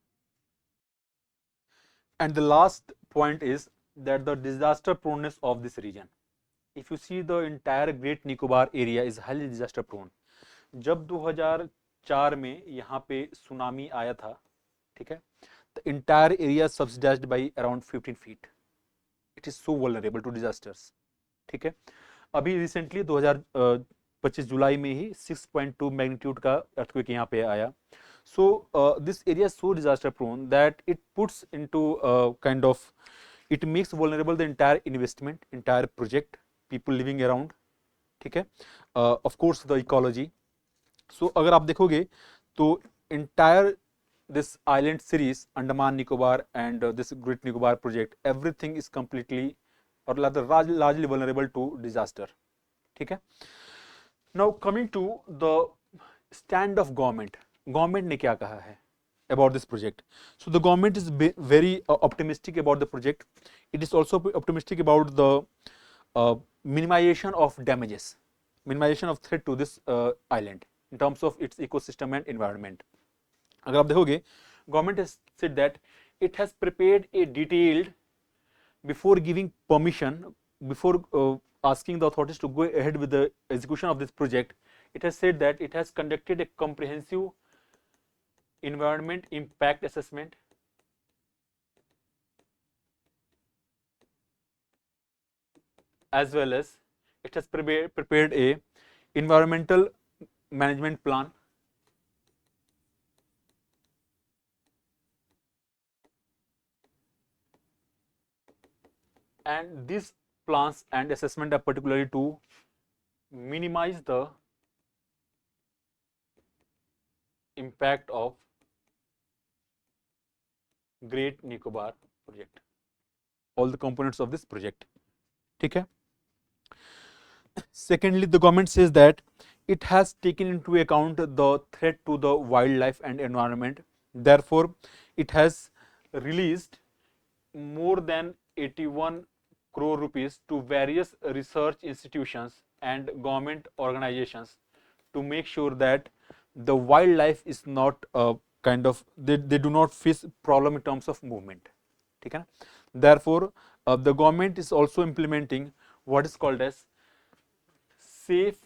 And the last point is that the disaster proneness of this region. If you see, the entire Great Nicobar area is highly disaster prone. जब 2004 में यहाँ पे tsunami आया था, ठीक है, the entire area subsidized by around 15 feet. It is so vulnerable to disasters. ठीक है, अभी रिसेंटली 2025 जुलाई में ही 6.2 मैग्नीट्यूड का अर्थक्वेक यहाँ पे आया. So this area is so disaster prone that it puts into kind of, it makes vulnerable the entire investment, entire project, people living around. ठीक है, of course the ecology. So अगर आप देखोगे तो entire this island series, Andaman Nicobar and this Great Nicobar project, everything is completely or rather largely vulnerable to disaster. ठीक है. Now coming to the stand of government. Government ने क्या कहा है about this project? So the government is very optimistic about the project. It is also optimistic about the minimization of damages, minimization of threat to this island in terms of its ecosystem and environment. अगर आप देखोगे, government has said that it has prepared a detailed, before giving permission, before asking the authorities to go ahead with the execution of this project, it has said that it has conducted a comprehensive environment impact assessment, as well as it has prepared a environmental management plan, and these plans and assessment are particularly to minimize the impact of Great Nicobar project, all the components of this project. Okay. Secondly, the government says that it has taken into account the threat to the wildlife and environment. Therefore, it has released more than 81 crore rupees to various research institutions and government organizations to make sure that the wildlife is not kind of they do not face problem in terms of movement. Okay? Therefore, the government is also implementing what is called as safe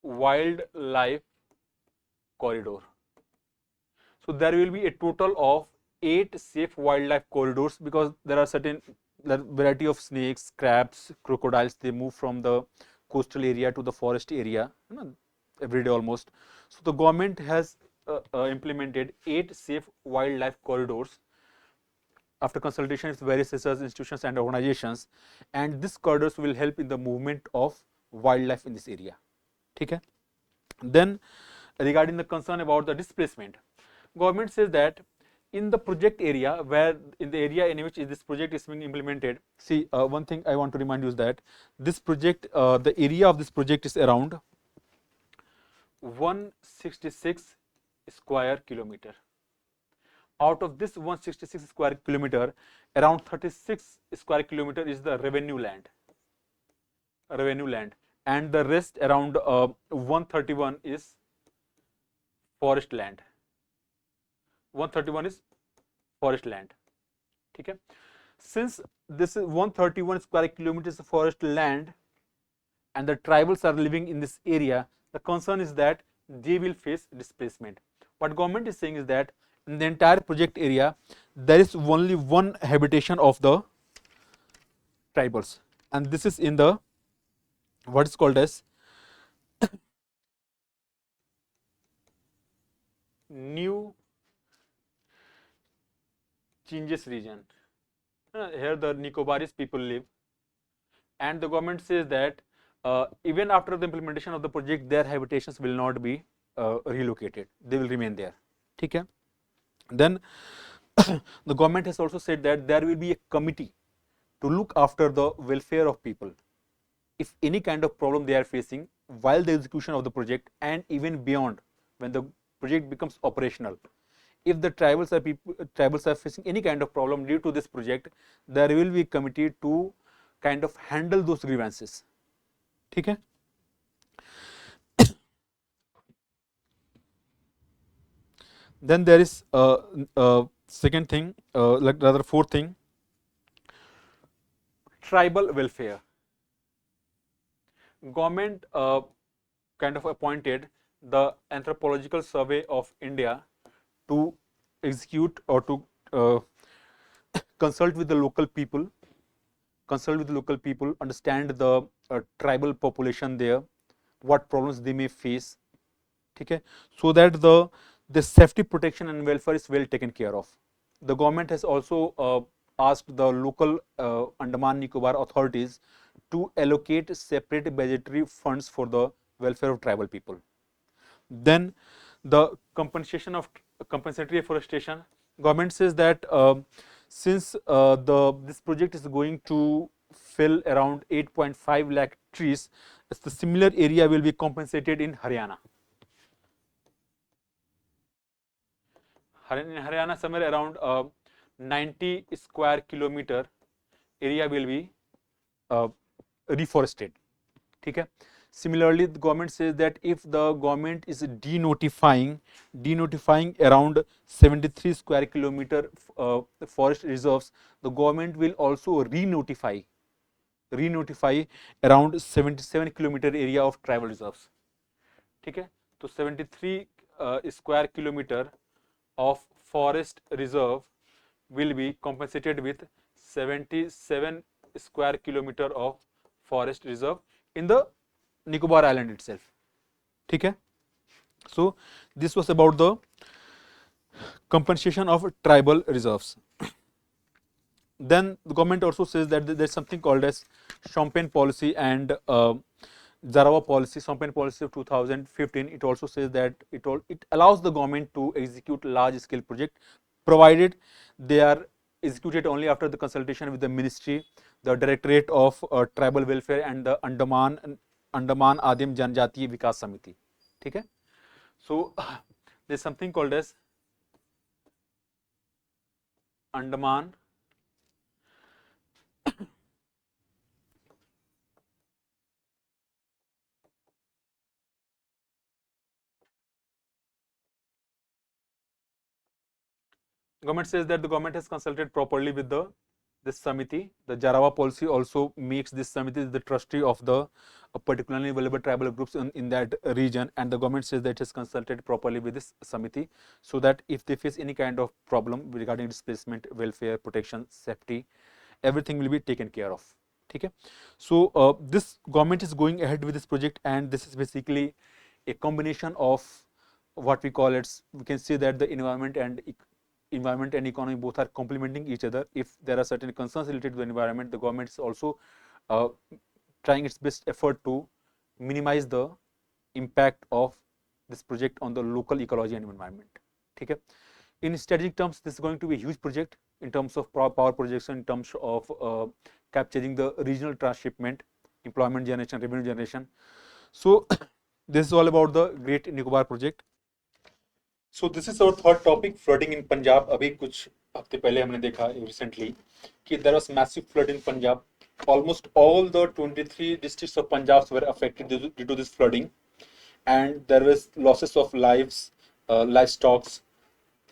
wildlife corridor. So there will be a total of 8 safe wildlife corridors, because there are certain variety of snakes, crabs, crocodiles, they move from the coastal area to the forest area, every day almost. So the government has implemented 8 safe wildlife corridors after consultation with various research institutions and organizations, and these corridors will help in the movement of wildlife in this area. Okay? Then regarding the concern about the displacement, government says that in the project area, where in the area in which this project is being implemented, see, one thing I want to remind you is that this project, the area of this project is around 166 square kilometer. Out of this 166 square kilometer, around 36 square kilometer is the revenue land, and the rest around 131 is forest land. 131 is forest land. Okay? Since this is 131 square kilometers of forest land and the tribals are living in this area, the concern is that they will face displacement. What government is saying is that in the entire project area, there is only one habitation of the tribals, and this is in the what is called as New Changes region. Here the Nicobaris people live, and the government says that even after the implementation of the project, their habitations will not be relocated, they will remain there. Okay? Then the government has also said that there will be a committee to look after the welfare of people if any kind of problem they are facing while the execution of the project, and even beyond when the project becomes operational. If the tribals are facing any kind of problem due to this project, there will be a committee to kind of handle those grievances. Okay? Then there is second thing, like rather fourth thing, tribal welfare. Government kind of appointed the Anthropological Survey of India to execute or to consult with the local people, understand the tribal population there, what problems they may face. Okay? So that the safety, protection and welfare is well taken care of. The government has also asked the local Andaman Nicobar authorities to allocate separate budgetary funds for the welfare of tribal people. Then the compensation of compensatory afforestation. Government says that since this project is going to fell around 8.5 lakh trees, the similar area will be compensated in Haryana. In Haryana, somewhere around 90 square kilometer area will be reforested. Okay? Similarly, the government says that if the government is denotifying around 73 square kilometer forest reserves, the government will also re-notify around 77 kilometer area of tribal reserves. Okay? So 73 square kilometer of forest reserve will be compensated with 77 square kilometer of forest reserve in the Nicobar Island itself. ठीक है? So this was about the compensation of tribal reserves. Then the government also says that there is something called as Champagne policy and Zarawa policy, Champagne policy of 2015. It also says that it allows the government to execute large scale project, provided they are executed only after the consultation with the ministry, the Directorate of Tribal Welfare and the Andaman Adim Janjati Vikas Samiti. ठीक है? So there is something called as Andaman government says that the government has consulted properly with this Samiti. The Jarawa policy also makes this Samiti the trustee of the particularly vulnerable tribal groups in that region, and the government says that it has consulted properly with this Samiti, so that if they face any kind of problem regarding displacement, welfare, protection, safety, everything will be taken care of. Okay? So this government is going ahead with this project, and this is basically a combination of what we call it. We can say that the environment and economy both are complementing each other. If there are certain concerns related to the environment, the government is also trying its best effort to minimize the impact of this project on the local ecology and environment. Okay? In strategic terms, this is going to be a huge project in terms of power projection, in terms of capturing the regional transshipment, employment generation, revenue generation. So this is all about the Great Nicobar project. So this is our third topic, flooding in Punjab. अभी कुछ हफ्ते पहले हमने देखा recently कि there was massive flood in Punjab. Almost all the 23 districts of Punjab were affected due to this flooding, and there was losses of lives, livestock,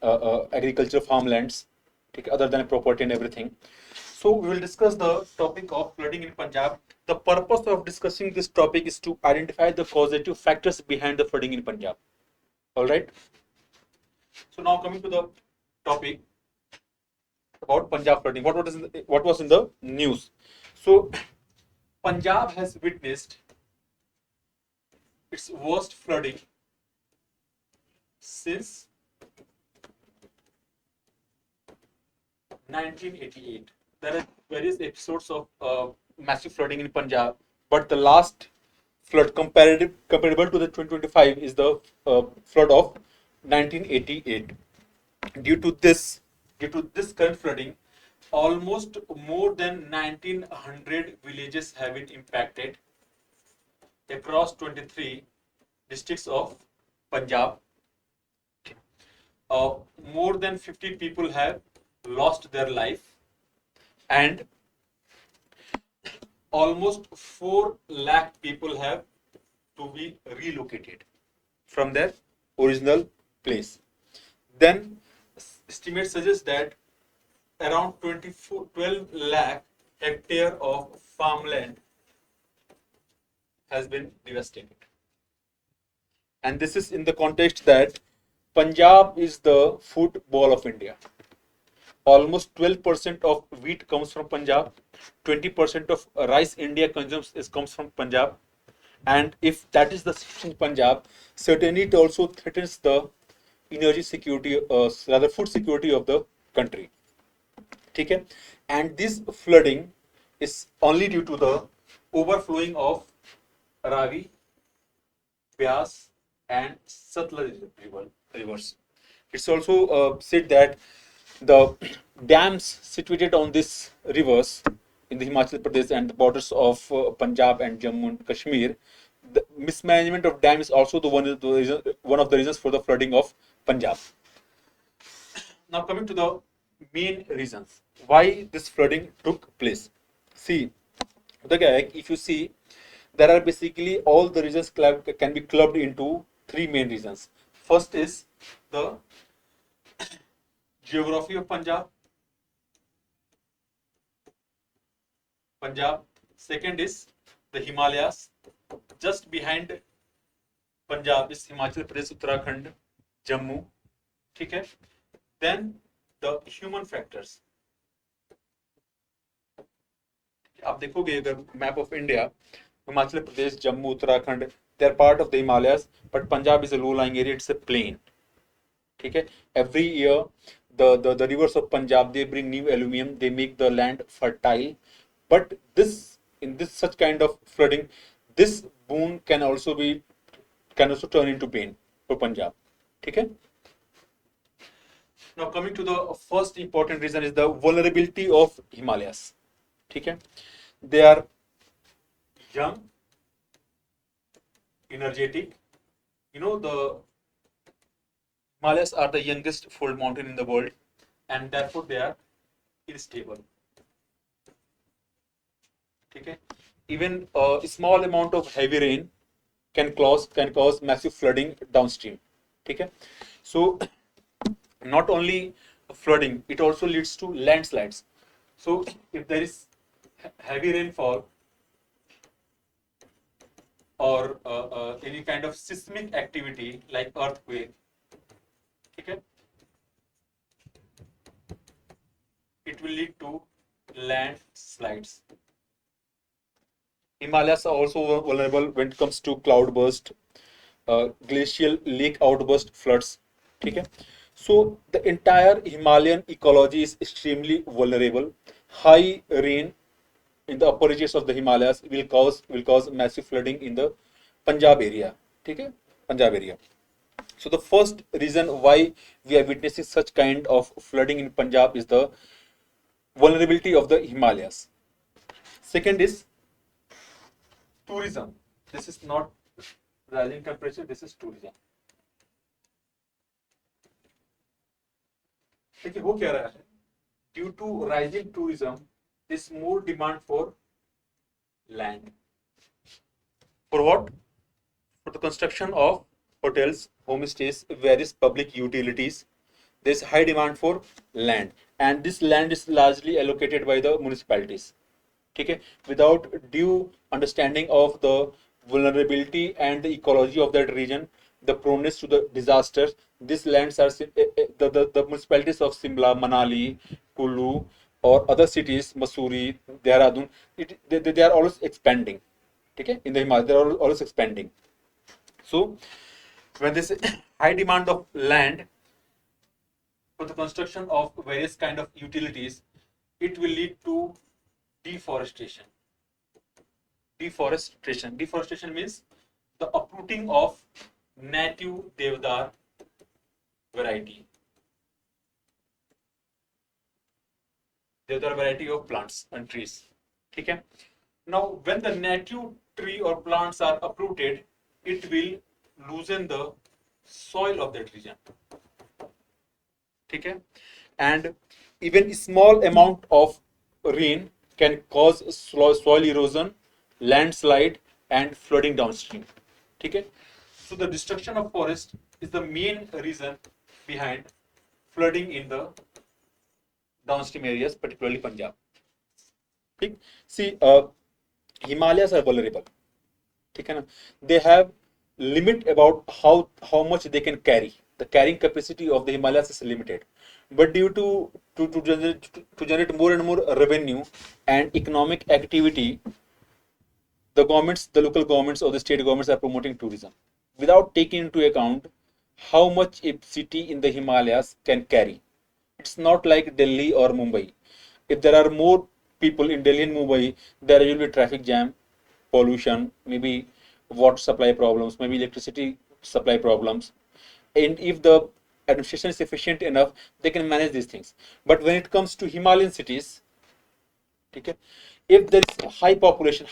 agricultural farmlands, other than property and everything. So we will discuss the topic of flooding in Punjab. The purpose of discussing this topic is to identify the causative factors behind the flooding in Punjab. All right. So now coming to the topic about Punjab flooding. What was in the news? So Punjab has witnessed its worst flooding since 1988. There are various episodes of massive flooding in Punjab, but the last flood comparable to the 2025 is the flood of 1988. Due to this current flooding, almost more than 1900 villages have been impacted across 23 districts of Punjab. More than 50 people have lost their life, and almost 4 lakh people have to be relocated from their original place. Then estimates suggest that around 12 lakh hectare of farmland has been devastated. And this is in the context that Punjab is the food bowl of India. Almost 12% of wheat comes from Punjab, 20% of rice India consumes comes from Punjab, and if that is the situation in Punjab, certainly it also threatens the energy security, rather food security of the country. Okay? And this flooding is only due to the overflowing of Ravi, Byas and Satluj rivers. It's also said that the dams situated on these rivers in the Himachal Pradesh and the borders of Punjab and Jammu and Kashmir, the mismanagement of dam is also one of the reasons for the flooding of Punjab. Now coming to the main reasons why this flooding took place. See, if you see, there are basically all the reasons can be clubbed into 3 main reasons. First is the geography of Punjab. Second is the Himalayas. Just behind Punjab is Himachal Pradesh, Uttarakhand, Jammu. Okay? Then the human factors. आप देखोगे अगर map of India, Himachal Pradesh, Jammu, Uttarakhand, they are part of the Himalayas, but Punjab is a low lying area, it's a plain. ठीक है. Every year the rivers of Punjab, they bring new aluminum, they make the land fertile, but this, in this such kind of flooding, this boon can also turn into pain for Punjab. ठीक है. Now coming to the first important reason is the vulnerability of Himalayas. ठीक है. They are young, energetic. You know, the Himalayas are the youngest fold mountain in the world, and therefore they are unstable. ठीक है. Even a small amount of heavy rain can cause massive flooding downstream. ठीक है. So not only flooding, it also leads to landslides. So if there is heavy rainfall or any kind of seismic activity like earthquake, okay, it will lead to landslides. Himalayas are also vulnerable when it comes to cloudburst, glacial lake outburst, floods. ठीक है. So the entire Himalayan ecology is extremely vulnerable. High rain in the upper reaches of the Himalayas will cause massive flooding in the Punjab area. ठीक है. Punjab area. So the first reason why we are witnessing such kind of flooding in Punjab is the vulnerability of the Himalayas. Second is tourism. This is not rising temperature, this is tourism. देखिए हो क्या रहा है, due to rising tourism, there is more demand for land. For what? For the construction of hotels, homestays, various public utilities. There is high demand for land, and this land is largely allocated by the municipalities. ठीक है. Without due understanding of the vulnerability and the ecology of that region, the proneness to the disasters, these lands are the municipalities of Simla, Manali, Kulu, or other cities, Mussoorie, Dehradun, they are always expanding. ठीक है. In the Himalayas, they are always expanding. So when this high demand of land for the construction of various kind of utilities, it will lead to deforestation. Deforestation means the uprooting of native deodar variety. Deodar variety of plants and trees. ठीक है. Now when the native tree or plants are uprooted, it will loosen the soil of that region. ठीक है. And even small amount of rain can cause soil erosion, landslide, and flooding downstream. ठीक है. So the destruction of forest is the main reason behind flooding in the downstream areas, particularly Punjab. ठीक. See, Himalayas are vulnerable. ठीक है ना. They have limit about how much they can carry. The carrying capacity of the Himalayas is limited, but due to generate more and more revenue and economic activity, the governments, the local governments or the state governments are promoting tourism without taking into account how much a city in the Himalayas can carry. It's not like Delhi or Mumbai. If there are more people in Delhi and Mumbai, there will be traffic jam, pollution, maybe water supply problems, maybe electricity supply problems. And if the administration is efficient enough, they can manage these things. But when it comes to Himalayan cities, okay, if there is high population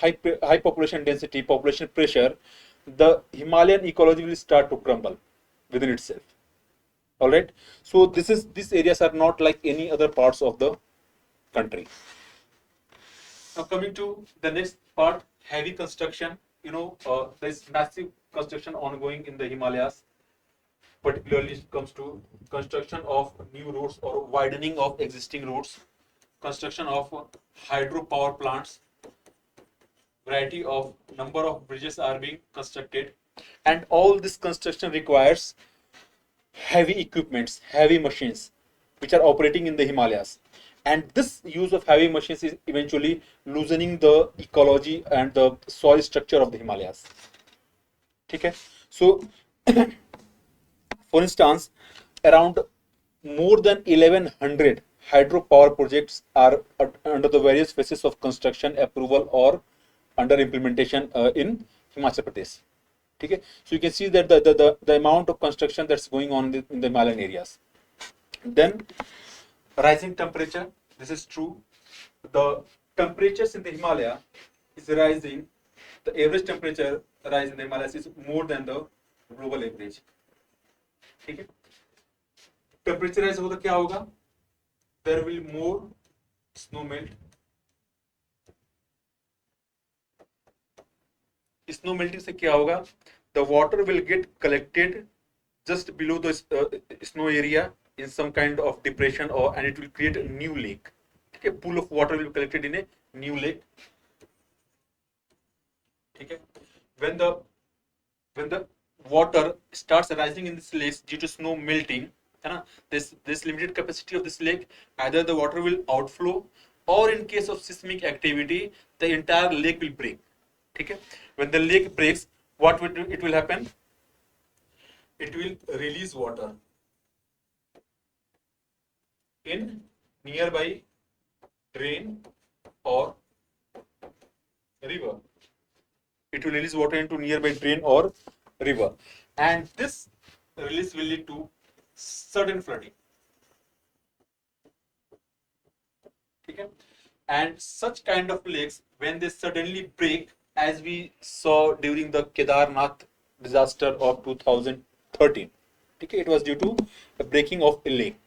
density, population pressure, the Himalayan ecology will start to crumble within itself. All right. So these areas are not like any other parts of the country. Now coming to the next part, heavy construction. You know, there is massive construction ongoing in the Himalayas. Particularly it comes to construction of new routes or widening of existing routes, construction of hydropower plants, variety of number of bridges are being constructed, and all this construction requires heavy equipments, heavy machines which are operating in the Himalayas, and this use of heavy machines is eventually loosening the ecology and the soil structure of the Himalayas. ठीक है? So for instance, around more than 1100 hydropower projects are under the various phases of construction, approval, or under implementation in Himachal Pradesh. Okay? So you can see that the amount of construction that's going on in the Himalayan areas. Then rising temperature, this is true. The temperatures in the Himalaya is rising. The average temperature rise in the Himalayas is more than the global average. ठीक है? Temperature rise होगा तो क्या होगा? There will more snow melt. Snow melting से क्या होगा? The water will get collected just below the snow area in some kind of depression, and it will create a new lake. Okay, pool of water will be collected in a new lake. Okay, when the water starts rising in this lake due to snow melting, this limited capacity of this lake, either the water will outflow, or in case of seismic activity, the entire lake will break. Okay, when the lake breaks, what will happen? It will release water in nearby drain or river. It will release water into nearby drain or river, and this release will lead to sudden flooding. Okay? And such kind of lakes, when they suddenly break, as we saw during the Kedarnath disaster of 2013, okay, it was due to the breaking of a lake.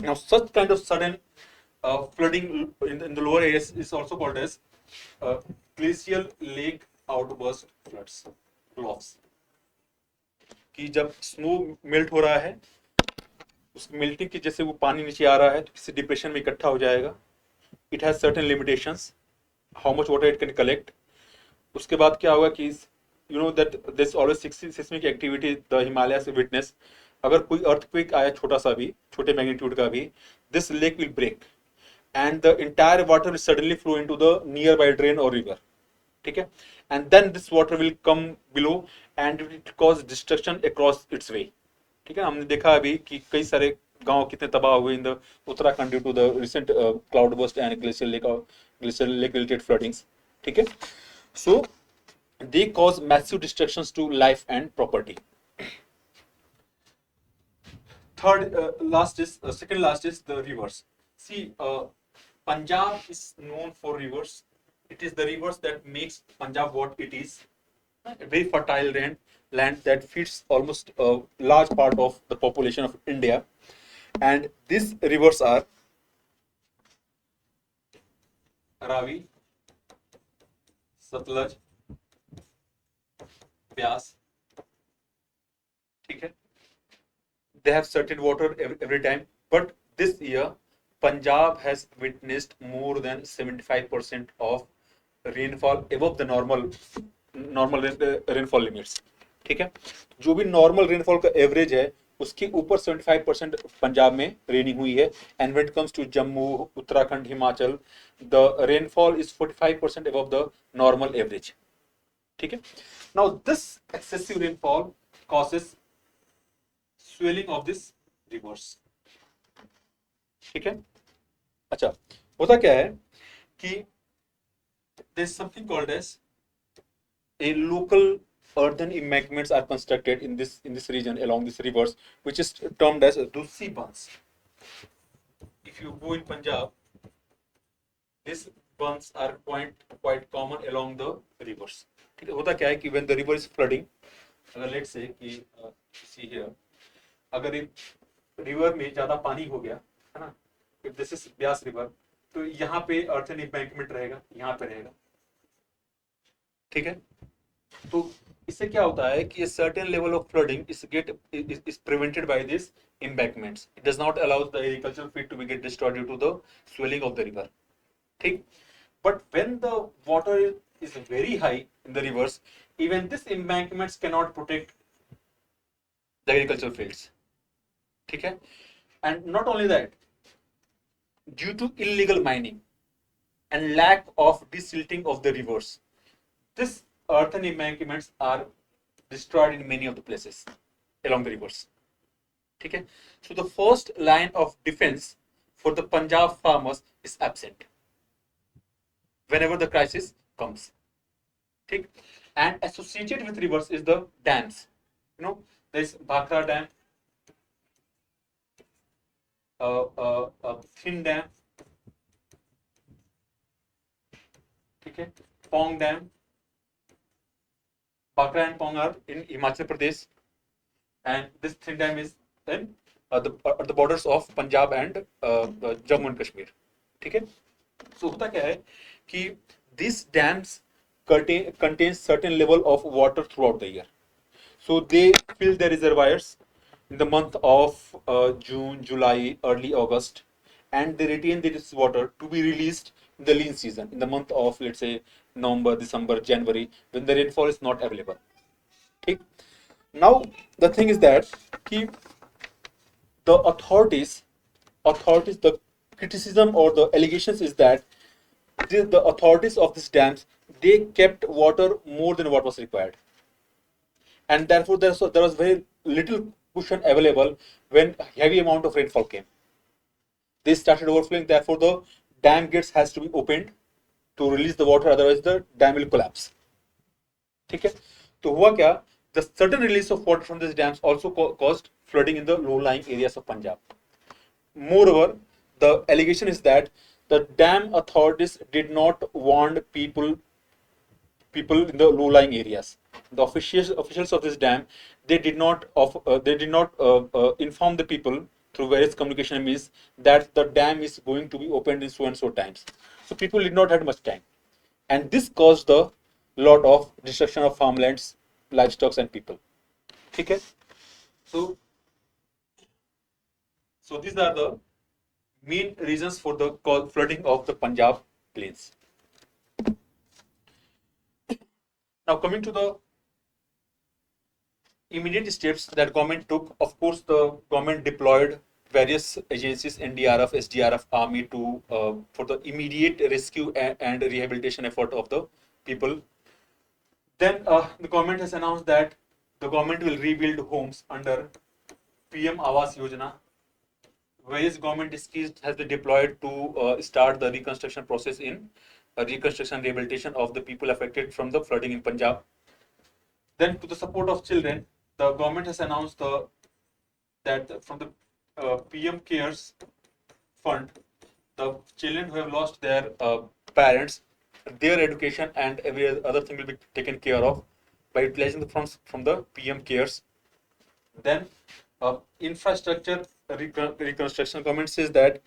Now, such kind of sudden flooding in the lower areas is also called as glacial lake outburst floods, GLOFs. कि जब snow melt हो रहा है, उस melting की जैसे वो पानी नीचे आ रहा है तो किसी डिप्रेशन में इकट्ठा हो जाएगा. It has certain limitations, how much water it can collect. उसके बाद क्या होगा कि you know that this always seismic activity the Himalayas witness. अगर कोई अर्थक्वेक आया छोटा सा भी, छोटे मैग्नीट्यूड का भी, this lake will break and the entire water will suddenly flow into the nearby drain or river. ठीक है? And then this water will come below and it will cause destruction across its way. ठीक है? हमने देखा अभी कि कई सारे गांव कितने तबाह हुए in the Uttarakhand due to the recent cloud burst and glacial lake related floodings. ठीक है? So they cause massive destructions to life and property. Second last is the rivers. See, Punjab is known for rivers. It is the rivers that makes Punjab what it is. A very fertile land that feeds almost a large part of the population of India. And these rivers are Ravi, Satluj, Byas. ठीक है? They have certain water every time, but this year Punjab has witnessed more than 75% of rainfall above the normal rainfall limits. ठीक है? जो भी normal rainfall का average है उसके ऊपर 75% पंजाब में रेनिंग हुई है. And when it comes to Jammu, Uttarakhand, Himachal, the rainfall is 45% above the normal average. ठीक है? Now this excessive rainfall causes swelling of this rivers. ठीक है? अच्छा, होता क्या है कि there is something called as a local earthen embankments are constructed in this region along these rivers, which is termed as Dusi bunds. If you go in Punjab, these bunds are quite common along the rivers. ठीक है? होता क्या है कि when the river is flooding, अगर let's say कि see here, अगर river में ज्यादा पानी हो गया है ना, if this is Beas river, तो यहाँ पे earthen embankment रहेगा, यहाँ पे रहेगा. ठीक है? तो इससे क्या होता है कि a certain level of flooding is prevented by these embankments. It does not allow the agricultural field to be get destroyed due to the swelling of the river. ठीक? But when the water is very high in the rivers, even these embankments cannot protect the agricultural fields. ठीक है? And not only that, due to illegal mining and lack of desilting of the rivers. This earthen embankments are destroyed in many of the places along the rivers. Okay? So the first line of defense for the Punjab farmers is absent whenever the crisis comes. Okay? And associated with rivers is the dams. You know, there is Bhakra Dam, Thin Dam, okay, Pong Dam. Bhakra and Pong are in Himachal Pradesh, and this Thin Dam is in the borders of Punjab and Jammu and Kashmir. ठीक है? So होता क्या है कि these dams contain certain level of water throughout the year. So they fill their reservoirs in the month of June, July, early August, and they retain this water to be released in the lean season in the month of, let's say, November, December, January, when the rainfall is not available. Okay? Now the thing is that the authorities, the criticism or the allegations is that the authorities of these dams, they kept water more than what was required, and therefore there was very little cushion available when heavy amount of rainfall came. They started overflowing, therefore the dam gates has to be opened to release the water, otherwise the dam will collapse. ठीक है? तो हुआ क्या, the sudden release of water from these dams also caused flooding in the low-lying areas of Punjab. Moreover, the allegation is that the dam authorities did not warn people in the low-lying areas. The officials of this dam, they did not inform the people through various communication means that the dam is going to be opened in so and so times. So people did not have much time, and this caused a lot of destruction of farmlands, livestock, and people. Okay, so these are the main reasons for the flooding of the Punjab plains. Now coming to the immediate steps that government took, of course, the government deployed various agencies, NDRF, SDRF, Army to for the immediate rescue and rehabilitation effort of the people. Then the government has announced that the government will rebuild homes under PM Awas Yojana. Various government schemes has been deployed to start the reconstruction process in reconstruction and rehabilitation of the people affected from the flooding in Punjab. Then to the support of children, the government has announced that from the PM Cares Fund, the children who have lost their parents, their education and every other thing will be taken care of by utilizing the funds from the PM Cares. Then infrastructure reconstruction, government says that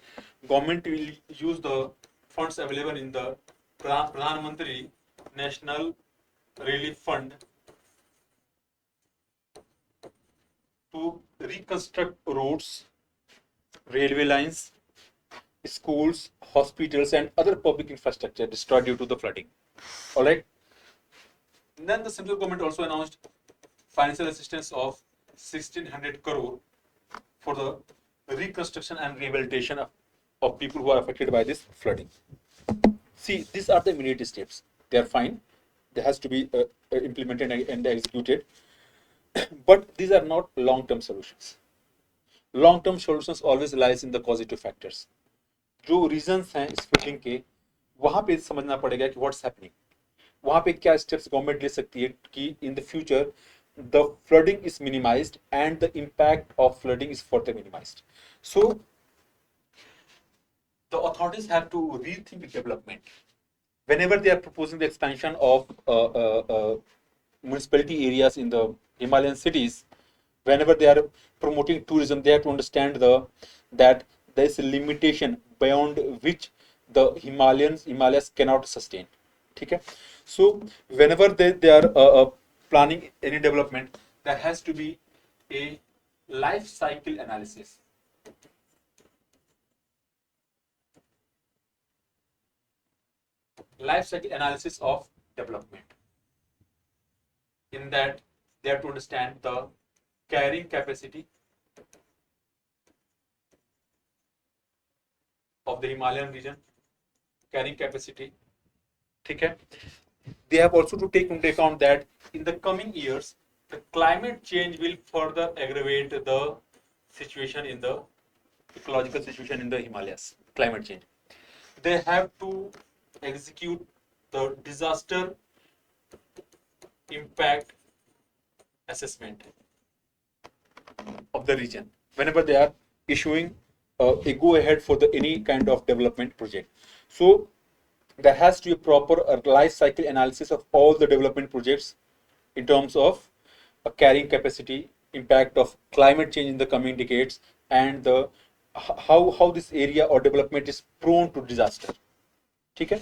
government will use the funds available in the Pradhan Mantri National Relief Fund to reconstruct roads, railway lines, schools, hospitals, and other public infrastructure destroyed due to the flooding. All right. And then the central government also announced financial assistance of 1,600 crore for the reconstruction and rehabilitation of people who are affected by this flooding. See, these are the immediate steps. They are fine. They has to be implemented and executed. But these are not long-term solutions. Long-term solutions always lies in the causative factors. जो reasons हैं इस flooding के, वहाँ पे समझना पड़ेगा कि what's happening. वहाँ पे क्या steps government ले सकती है कि in the future the flooding is minimized and the impact of flooding is further minimized. So the authorities have to rethink development whenever they are proposing the expansion of municipality areas in the Himalayan cities. Whenever they are promoting tourism, they have to understand that there is a limitation beyond which the Himalayas cannot sustain. Okay? So whenever they are planning any development, there has to be a life cycle analysis. Life cycle analysis of development. In that, they have to understand the carrying capacity of the Himalayan region, carrying capacity. Okay. They have also to take into account that in the coming years, the climate change will further aggravate the situation in the ecological situation in the Himalayas, climate change. They have to execute the disaster impact assessment of the region whenever they are issuing a go ahead for the any kind of development project. So there has to be a proper life cycle analysis of all the development projects in terms of carrying capacity, impact of climate change in the coming decades, and the how this area or development is prone to disaster. Okay?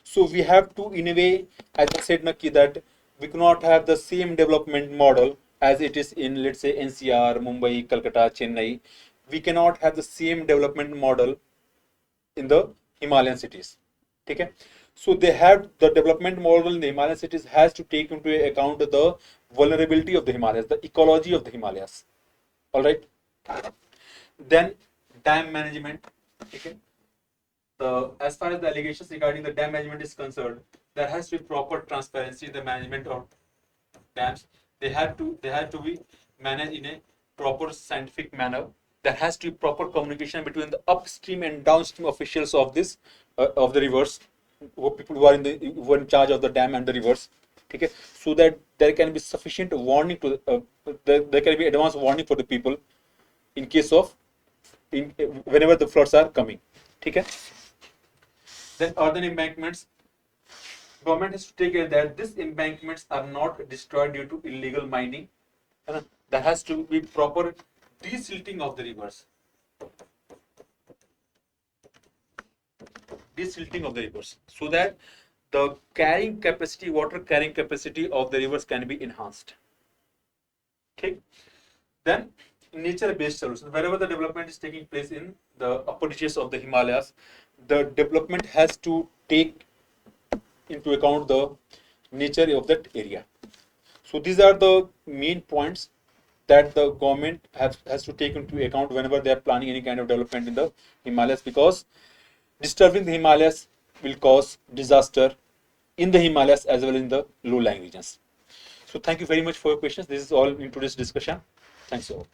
So we have to, in a way, as I said, Naki, that we cannot have the same development model as it is in, let's say, NCR, Mumbai, Calcutta, Chennai. We cannot have the same development model in the Himalayan cities. Okay? So they have the development model in the Himalayan cities has to take into account the vulnerability of the Himalayas, the ecology of the Himalayas. All right. Then dam management. Okay. As far as the allegations regarding the dam management is concerned, there has to be proper transparency in the management of dams. They have to be managed in a proper scientific manner. There has to be proper communication between the upstream and downstream officials of this of the rivers, people who are in charge of the dam and the rivers. Okay, so that there can be sufficient warning to there can be advance warning for the people in case of whenever the floods are coming. Okay. Then earthen embankments. Government has to take care that these embankments are not destroyed due to illegal mining. There has to be proper desilting of the rivers. Desilting of the rivers, so that the carrying capacity, water carrying capacity of the rivers can be enhanced. Okay. Then nature-based solutions. Wherever the development is taking place in the upper reaches of the Himalayas, the development has to take into account the nature of that area. So these are the main points that the government has to take into account whenever they are planning any kind of development in the Himalayas, because disturbing the Himalayas will cause disaster in the Himalayas as well as in the low-lying regions. So thank you very much for your questions. This is all in today's discussion. Thanks all.